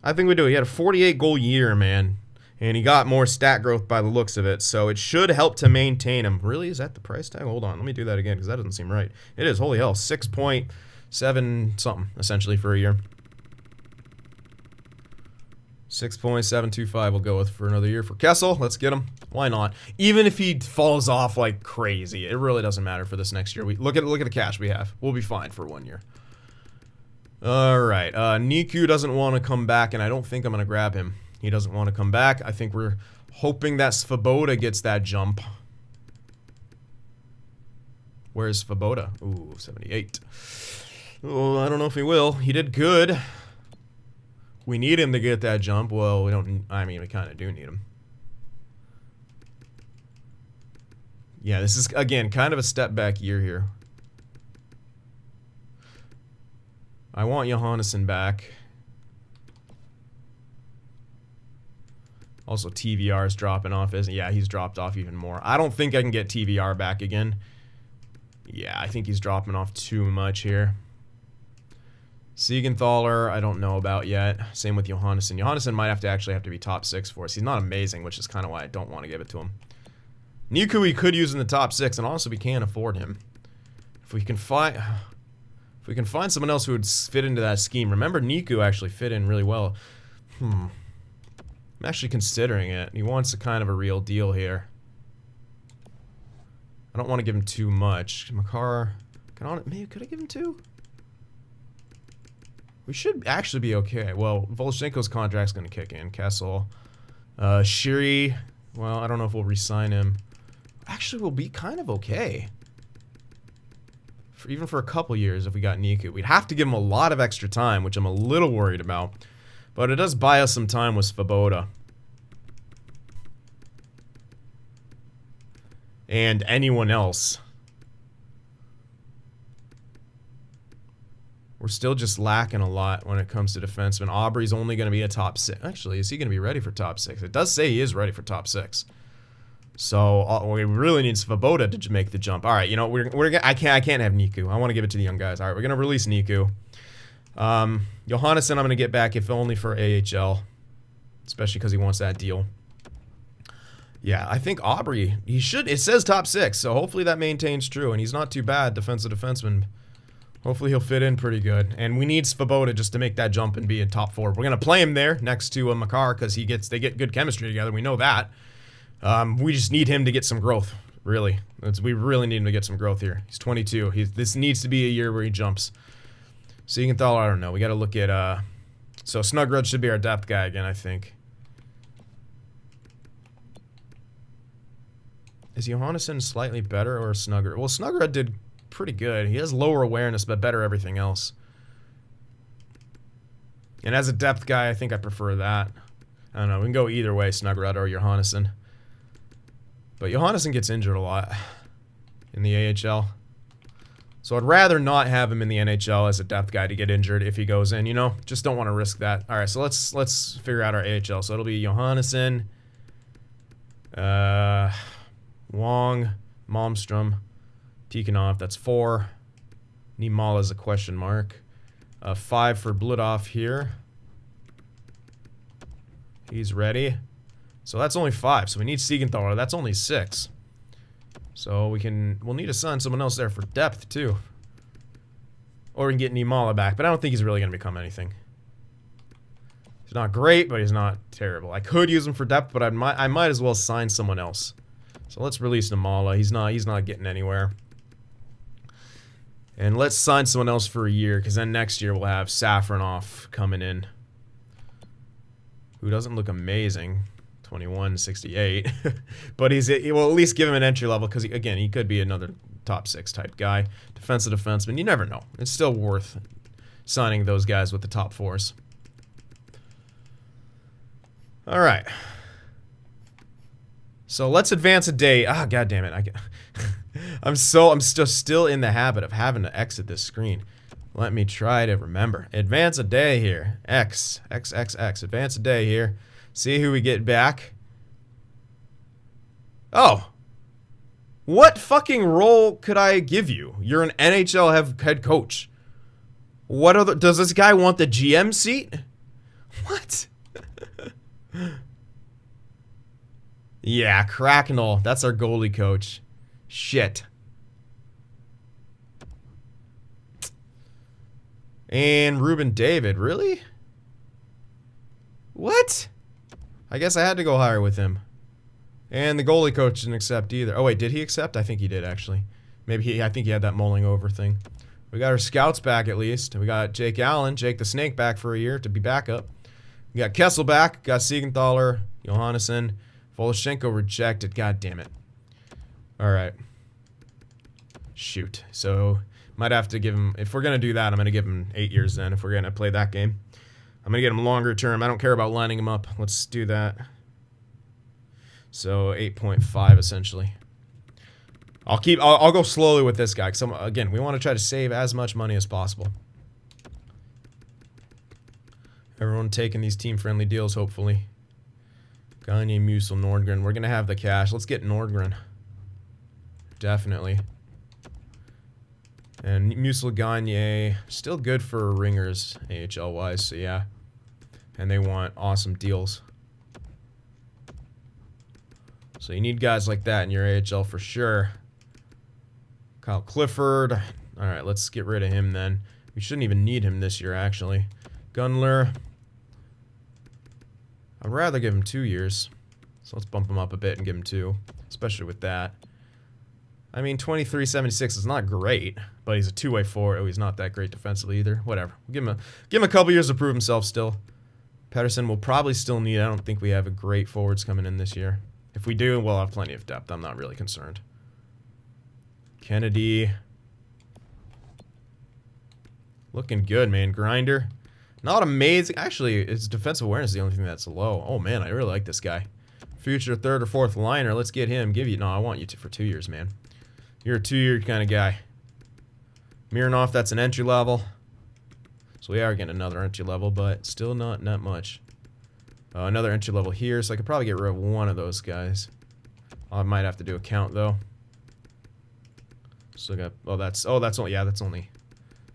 I think we do. He had a 48 goal year, man. And he got more stat growth by the looks of it, so it should help to maintain him. Really? Is that the price tag? Hold on. Let me do that again, because that doesn't seem right. It is. Holy hell. 6.7 something, essentially, for a year. 6.725 we'll go with for another year for Kessel. Let's get him. Why not? Even if he falls off like crazy, it really doesn't matter for this next year. Look at the cash we have. We'll be fine for 1 year. All right. Niku doesn't want to come back, and I don't think I'm going to grab him. He doesn't want to come back. I think we're hoping that Svoboda gets that jump. Where's Svoboda? Ooh, 78. Oh, I don't know if he will. He did good. We need him to get that jump. Well, we don't. I mean, we kind of do need him. Yeah, this is, again, kind of a step back year here. I want Johannesson back. Also, TVR is dropping off, isn't he? Yeah, he's dropped off even more. I don't think I can get TVR back again. Yeah, I think he's dropping off too much here. Siegenthaler, I don't know about yet. Same with Johannesson. Johannesson might actually have to be top 6 for us. He's not amazing, which is kind of why I don't want to give it to him. Niku we could use in the top 6, and honestly, we can't afford him. If we can find someone else who would fit into that scheme. Remember, Niku actually fit in really well. I'm actually considering it. He wants a kind of a real deal here. I don't want to give him too much. Makar, maybe could I give him 2? We should actually be okay. Well, Voloshenko's contract's going to kick in. Kessel. Sheary, well, I don't know if we'll re-sign him. Actually, we'll be kind of okay. Even for a couple years if we got Niku. We'd have to give him a lot of extra time, which I'm a little worried about. But it does buy us some time with Svoboda. And anyone else. We're still just lacking a lot when it comes to defensemen. Aubrey's only going to be a top 6. Actually, is he going to be ready for top 6? It does say he is ready for top 6. So we really need Svoboda to make the jump. All right, you know I can't have Niku. I want to give it to the young guys. All right, we're going to release Niku. Johannesson I'm going to get back if only for AHL, especially because he wants that deal. Yeah, I think Aubrey, he should, it says top 6, so hopefully that maintains true, and he's not too bad, defensive defenseman. Hopefully he'll fit in pretty good, and we need Svoboda just to make that jump and be in top 4. We're going to play him there next to Makar because they get good chemistry together, we know that. We just need him to get some growth, really. We really need him to get some growth here. He's 22. This needs to be a year where he jumps. Siegenthaler, I don't know. We got to look at, so Snuggerud should be our depth guy again, I think. Is Johannesson slightly better or Snuggerud? Well, Snuggerud did pretty good. He has lower awareness, but better everything else. And as a depth guy, I think I prefer that. I don't know. We can go either way, Snuggerud or Johannesson. But Johannesson gets injured a lot in the AHL. So I'd rather not have him in the NHL as a depth guy to get injured if he goes in, you know? Just don't want to risk that. All right, so let's figure out our AHL. So it'll be Johannesson, Wong, Malmstrom, Tikhonov. That's 4. Niemala is a question mark. 5 for Bludoff here. He's ready. So that's only 5. So we need Siegenthaler. That's only 6. So we'll need to sign someone else there for depth too. Or we can get Nimala back, but I don't think he's really going to become anything. He's not great, but he's not terrible. I could use him for depth, but I might as well sign someone else. So let's release Nimala. He's not getting anywhere. And let's sign someone else for a year, because then next year we'll have Safronov coming in. Who doesn't look amazing. 21, 68. But we'll at least give him an entry level, because again, he could be another top 6 type guy. Defensive defenseman, you never know. It's still worth signing those guys with the top 4s. All right. So let's advance a day. Ah, god damn it. I'm still in the habit of having to exit this screen. Let me try to remember. Advance a day here. X. Advance a day here. See who we get back. Oh. What fucking role could I give you? You're an NHL head coach. Does this guy want the GM seat? What? Yeah, Cracknell. That's our goalie coach. Shit. And Ruben David. Really? What? I guess I had to go higher with him. And the goalie coach didn't accept either. Oh, wait, did he accept? I think he did, actually. I think he had that mulling over thing. We got our scouts back, at least. We got Jake Allen, Jake the Snake, back for a year to be backup. We got Kessel back. Got Siegenthaler, Johannesson. Voloshenko rejected. God damn it. All right. Shoot. So, might have to give him... If we're going to do that, I'm going to give him 8 years then, if we're going to play that game. I'm going to get him longer term. I don't care about lining him up. Let's do that. So 8.5 essentially. I'll go slowly with this guy, because again, we want to try to save as much money as possible. Everyone taking these team-friendly deals, hopefully. Gagne, Musil, Nordgren. We're going to have the cash. Let's get Nordgren. Definitely. And Musil, Gagne, still good for ringers, AHL-wise, so yeah. And they want awesome deals. So you need guys like that in your AHL for sure. Kyle Clifford. All right, let's get rid of him then. We shouldn't even need him this year, actually. Gunler. I'd rather give him 2 years. So let's bump him up a bit and give him 2, especially with that. I mean, 23.76 is not great, but he's a two-way forward. Oh, he's not that great defensively either. Whatever. We'll give him a couple years to prove himself still. Pedersen will probably still need. I don't think we have a great forwards coming in this year. If we do, we'll have plenty of depth. I'm not really concerned. Kennedy. Looking good, man. Grinder. Not amazing. Actually, his defensive awareness is the only thing that's low. Oh, man, I really like this guy. Future 3rd or 4th liner. Let's get him. No, I want you to for 2 years, man. You're a 2-year kind of guy. Mironov, that's an entry level. So we are getting another entry level, but still not much. Another entry level here, so I could probably get rid of one of those guys. I might have to do a count though. So got that's only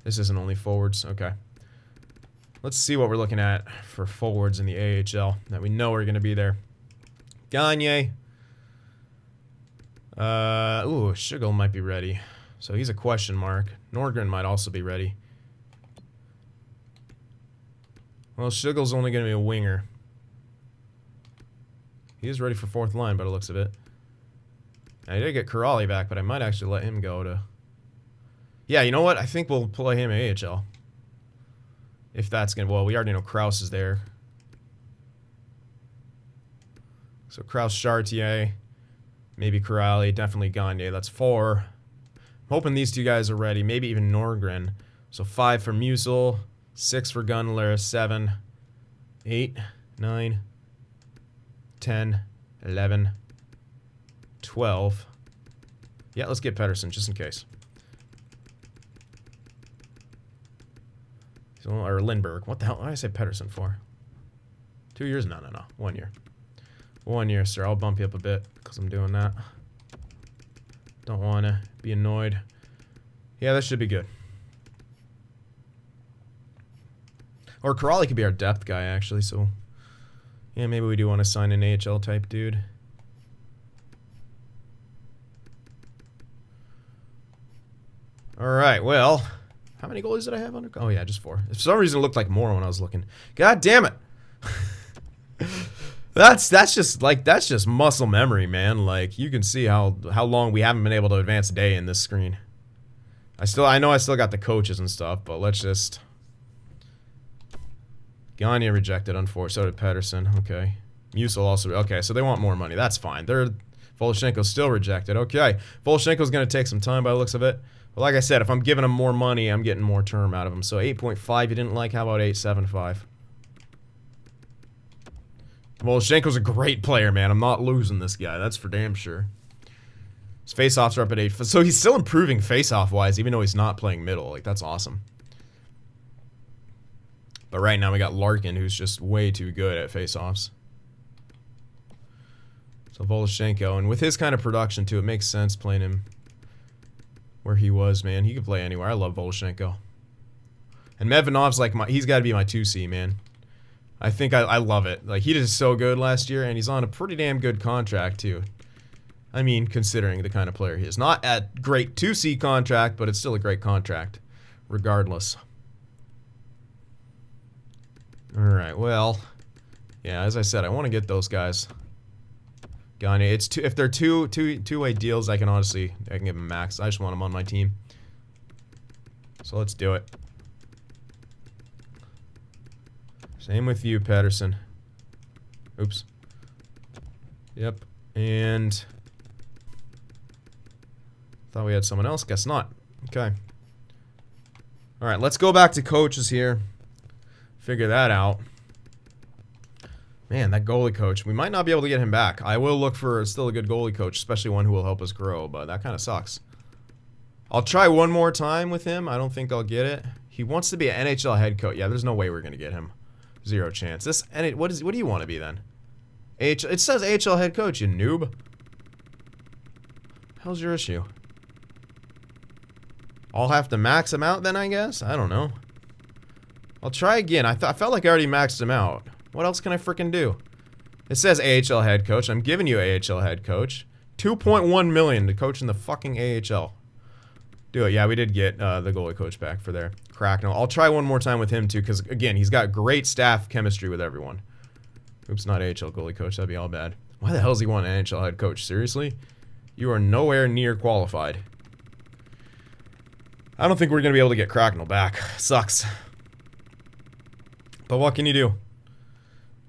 this isn't only forwards. Okay. Let's see what we're looking at for forwards in the AHL that we know are going to be there. Gagne. Schigel might be ready. So he's a question mark. Nordgren might also be ready. Well, Schigel's only going to be a winger. He is ready for 4th line by the looks of it. I did get Corrali back, but I might actually let him go to... Yeah, you know what? I think we'll play him AHL. If that's going to... Well, we already know Kraus is there. So Kraus, Chartier, maybe Corrali, definitely Gagne. That's 4. I'm hoping these 2 guys are ready. Maybe even Nordgren. So 5 for Musil, 6 for Gunler, 7, 8, 9... 10, 11, 12. Yeah, let's get Pedersen, just in case. Or Lindbergh. What the hell? Why did I say Pedersen for? 2 years? No. 1 year. 1 year, sir. I'll bump you up a bit because I'm doing that. Don't want to be annoyed. Yeah, that should be good. Or Corrali could be our depth guy, actually, so... Yeah, maybe we do want to sign an AHL type dude. All right, well, how many goalies did I have under? Oh yeah, just 4. For some reason, it looked like more when I was looking. God damn it! that's just muscle memory, man. Like you can see how long we haven't been able to advance a day in this screen. I know I still got the coaches and stuff, but let's just. Gagne rejected, unfortunately. So did Pedersen. Okay. Musil also. Okay, so they want more money. That's fine. Voloshenko's still rejected. Okay. Voloshenko's going to take some time by the looks of it. But like I said, if I'm giving him more money, I'm getting more term out of him. So 8.5 you didn't like. How about 8.75? Voloshenko's a great player, man. I'm not losing this guy. That's for damn sure. His face-offs are up at 8. So he's still improving face-off-wise, even though he's not playing middle. Like, that's awesome. But right now we got Larkin, who's just way too good at face-offs. So Voloshenko, and with his kind of production too, it makes sense playing him where he was, man. He could play anywhere. I love Voloshenko. And Medvedev's like he's got to be my 2C, man. I think I love it. Like, he did so good last year, and he's on a pretty damn good contract too. I mean, considering the kind of player he is. Not at great 2C contract, but it's still a great contract, regardless. Alright, well, yeah, as I said, I want to get those guys. Gagne, if they're two-way deals, I can give them max. I just want them on my team. So let's do it. Same with you, Pedersen. Oops. Yep. And thought we had someone else. Guess not. Okay. Alright, let's go back to coaches here. Figure that out. Man, that goalie coach. We might not be able to get him back. I will look for still a good goalie coach, especially one who will help us grow, but that kind of sucks. I'll try one more time with him. I don't think I'll get it. He wants to be an NHL head coach. Yeah, there's no way we're going to get him. 0 chance. What do you want to be then? It says AHL head coach, you noob. How's your issue? I'll have to max him out then, I guess? I don't know. I'll try again. I felt like I already maxed him out. What else can I freaking do? It says AHL head coach. I'm giving you AHL head coach. 2.1 million to coach in the fucking AHL. Do it. Yeah, we did get the goalie coach back for there. Cracknell. I'll try one more time with him too, because again, he's got great staff chemistry with everyone. Oops, not AHL goalie coach. That'd be all bad. Why the hell does he want an NHL head coach? Seriously? You are nowhere near qualified. I don't think we're going to be able to get Cracknell back. Sucks. But what can you do?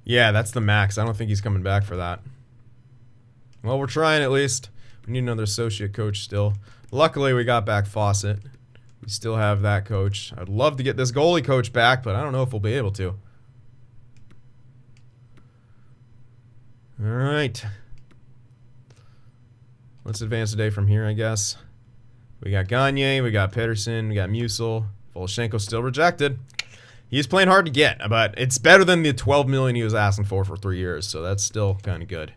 Yeah, that's the max. I don't think he's coming back for that. Well, we're trying at least. We need another associate coach still. Luckily, we got back Fawcett. We still have that coach. I'd love to get this goalie coach back, but I don't know if we'll be able to. Alright. Let's advance today from here, I guess. We got Gagne, we got Pedersen, we got Musil. Voloshenko still rejected. He's playing hard to get, but it's better than the 12 million he was asking for 3 years, so that's still kind of good.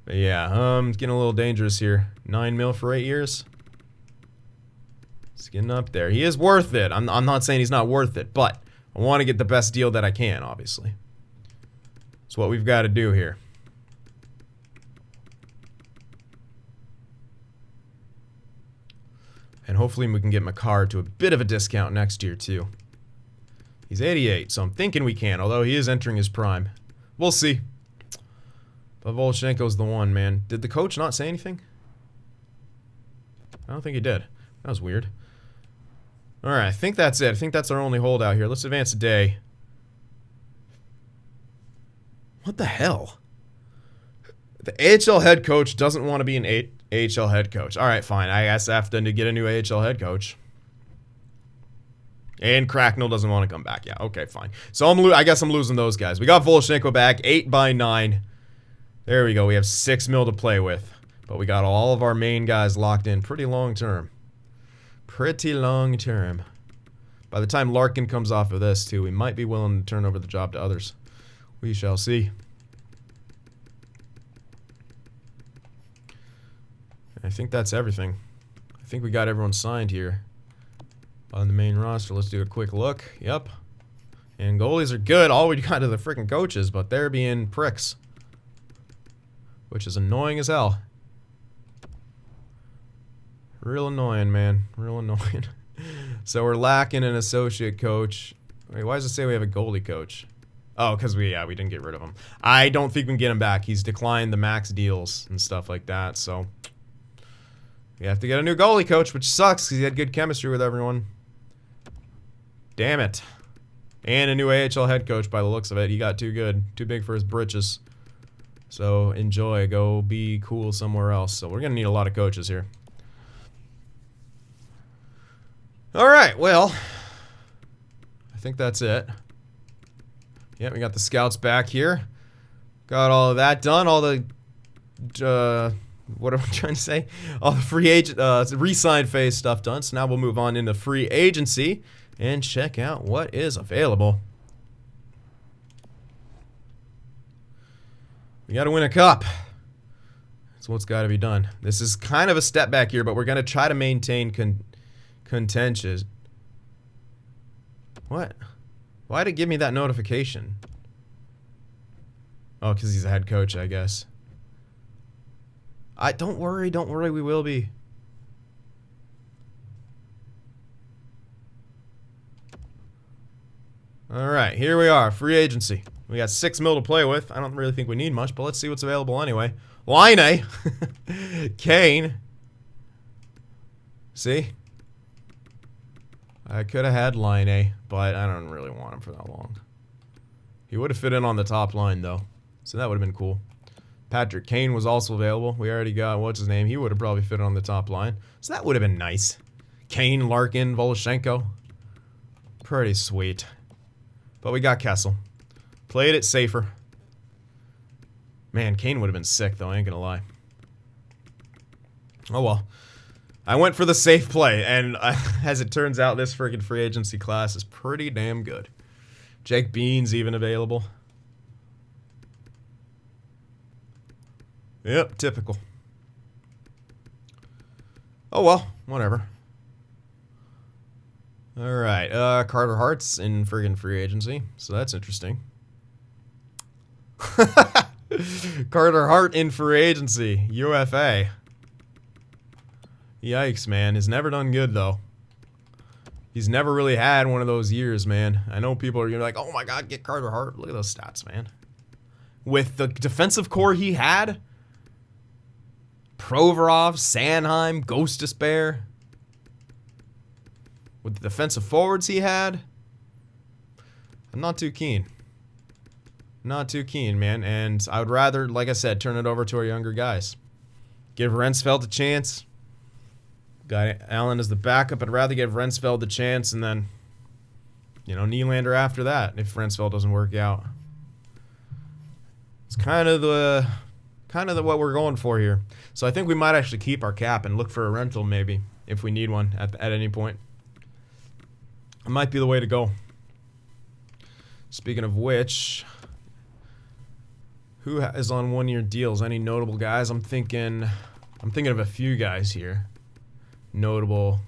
But yeah, it's getting a little dangerous here. 9 mil for 8 years. It's getting up there. He is worth it. I'm not saying he's not worth it, but I want to get the best deal that I can, obviously. That's what we've got to do here. And hopefully we can get Makar to a bit of a discount next year, too. He's 88, so I'm thinking we can, although he is entering his prime. We'll see. But Voloshenko's the one, man. Did the coach not say anything? I don't think he did. That was weird. Alright, I think that's it. I think that's our only holdout here. Let's advance a day. What the hell? The AHL head coach doesn't want to be an AHL head coach. Alright, fine. I guess I have to get a new AHL head coach. And Cracknell doesn't want to come back. Yeah, okay, fine. So I guess I'm losing those guys. We got Voloshenko back, 8 by 9. There we go. We have 6 mil to play with. But we got all of our main guys locked in pretty long term. Pretty long term. By the time Larkin comes off of this, too, we might be willing to turn over the job to others. We shall see. I think that's everything. I think we got everyone signed here. On the main roster, let's do a quick look. Yep. And goalies are good. All we got are the freaking coaches, but they're being pricks. Which is annoying as hell. Real annoying, man. Real annoying. So we're lacking an associate coach. Wait, why does it say we have a goalie coach? Oh, because we didn't get rid of him. I don't think we can get him back. He's declined the max deals and stuff like that, so we have to get a new goalie coach, which sucks because he had good chemistry with everyone. Damn it. And a new AHL head coach by the looks of it. He got too good. Too big for his britches. So enjoy. Go be cool somewhere else. So we're going to need a lot of coaches here. Alright, well, I think that's it. Yeah, we got the scouts back here. Got all of that done. All the, what am I trying to say? All the free agent, re-signed phase stuff done. So now we'll move on into free agency and check out what is available. We got to win a cup. That's what's got to be done. This is kind of a step back here, but we're going to try to maintain contentious. What? Why'd it give me that notification? Oh, because he's a head coach, I guess. Don't worry, we will be. Alright, here we are, free agency. We got $6 million to play with. I don't really think we need much, but let's see what's available anyway. Line. Kane. See? I could have had Line, but I don't really want him for that long. He would have fit in on the top line, though. So that would have been cool. Patrick Kane was also available. We already got, what's his name? He would have probably fit on the top line. So that would have been nice. Kane, Larkin, Voloshenko. Pretty sweet. But we got Kessel. Played it safer. Man, Kane would have been sick, though. I ain't gonna lie. Oh, well. I went for the safe play, and as it turns out, this friggin' free agency class is pretty damn good. Jake Bean's even available. Yep, typical. Oh well, whatever. Alright, Carter Hart's in friggin' free agency, so that's interesting. Carter Hart in free agency, UFA. Yikes, man. He's never done good, though. He's never really had one of those years, man. I know people are gonna be like, oh my god, get Carter Hart. Look at those stats, man. With the defensive core he had, Provorov, Sanheim, Ghost Despair, with the defensive forwards he had, I'm not too keen. Not too keen, man. And I would rather, like I said, turn it over to our younger guys. Give Rensfeldt a chance. Got Allen as the backup. I'd rather give Rensfeldt a chance and then, you know, Nylander after that if Rensfeldt doesn't work out. It's kind of the what we're going for here. So I think we might actually keep our cap and look for a rental maybe if we need one at any point. It might be the way to go. Speaking of which, who is on one-year deals? Any notable guys? I'm thinking of a few guys here. Notable,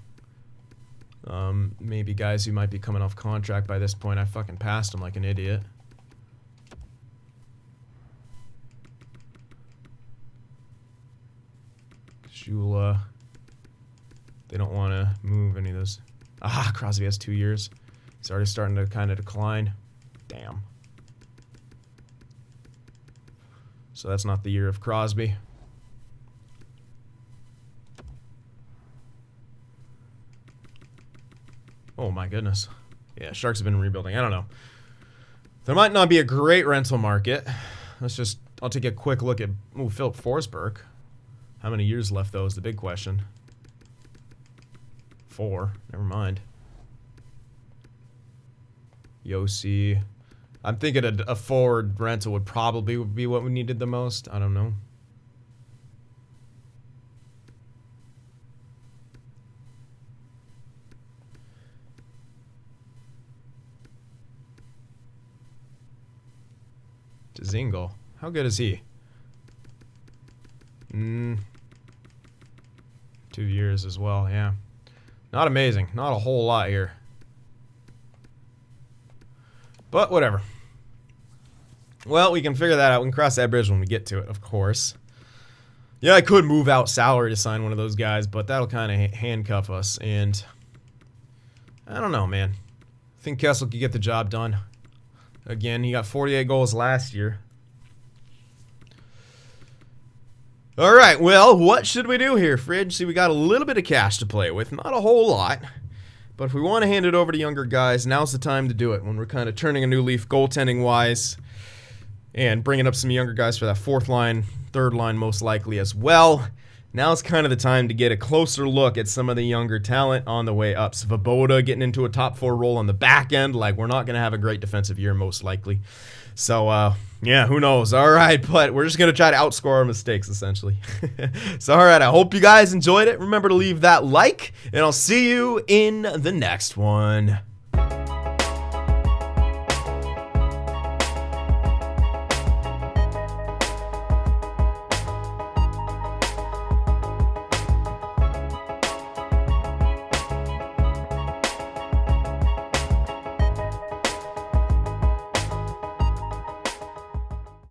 maybe guys who might be coming off contract by this point. I fucking passed them like an idiot. Shula. They don't want to move any of those. Ah, Crosby has 2 years. He's already starting to kind of decline. Damn. So that's not the year of Crosby. Oh my goodness. Yeah, Sharks have been rebuilding. I don't know. There might not be a great rental market. I'll take a quick look at Philip Forsberg. How many years left, though, is the big question. 4. Never mind. Yossi. I'm thinking a forward rental would probably be what we needed the most. I don't know. Zingle. How good is he? 2 years as well, yeah. Not amazing. Not a whole lot here. But whatever. Well, we can figure that out. We can cross that bridge when we get to it, of course. Yeah, I could move out salary to sign one of those guys, but that'll kind of handcuff us. And I don't know, man. I think Kessel could get the job done. Again, he got 48 goals last year. All right, well, what should we do here, Fridge? See, we got a little bit of cash to play with. Not a whole lot. But if we want to hand it over to younger guys, now's the time to do it. When we're kind of turning a new leaf goaltending-wise and bringing up some younger guys for that fourth line, third line most likely as well. Now's kind of the time to get a closer look at some of the younger talent on the way up. Svoboda getting into a top 4 role on the back end. Like, we're not going to have a great defensive year most likely. So, yeah, who knows? All right, but we're just going to try to outscore our mistakes, essentially. So, all right, I hope you guys enjoyed it. Remember to leave that like, and I'll see you in the next one.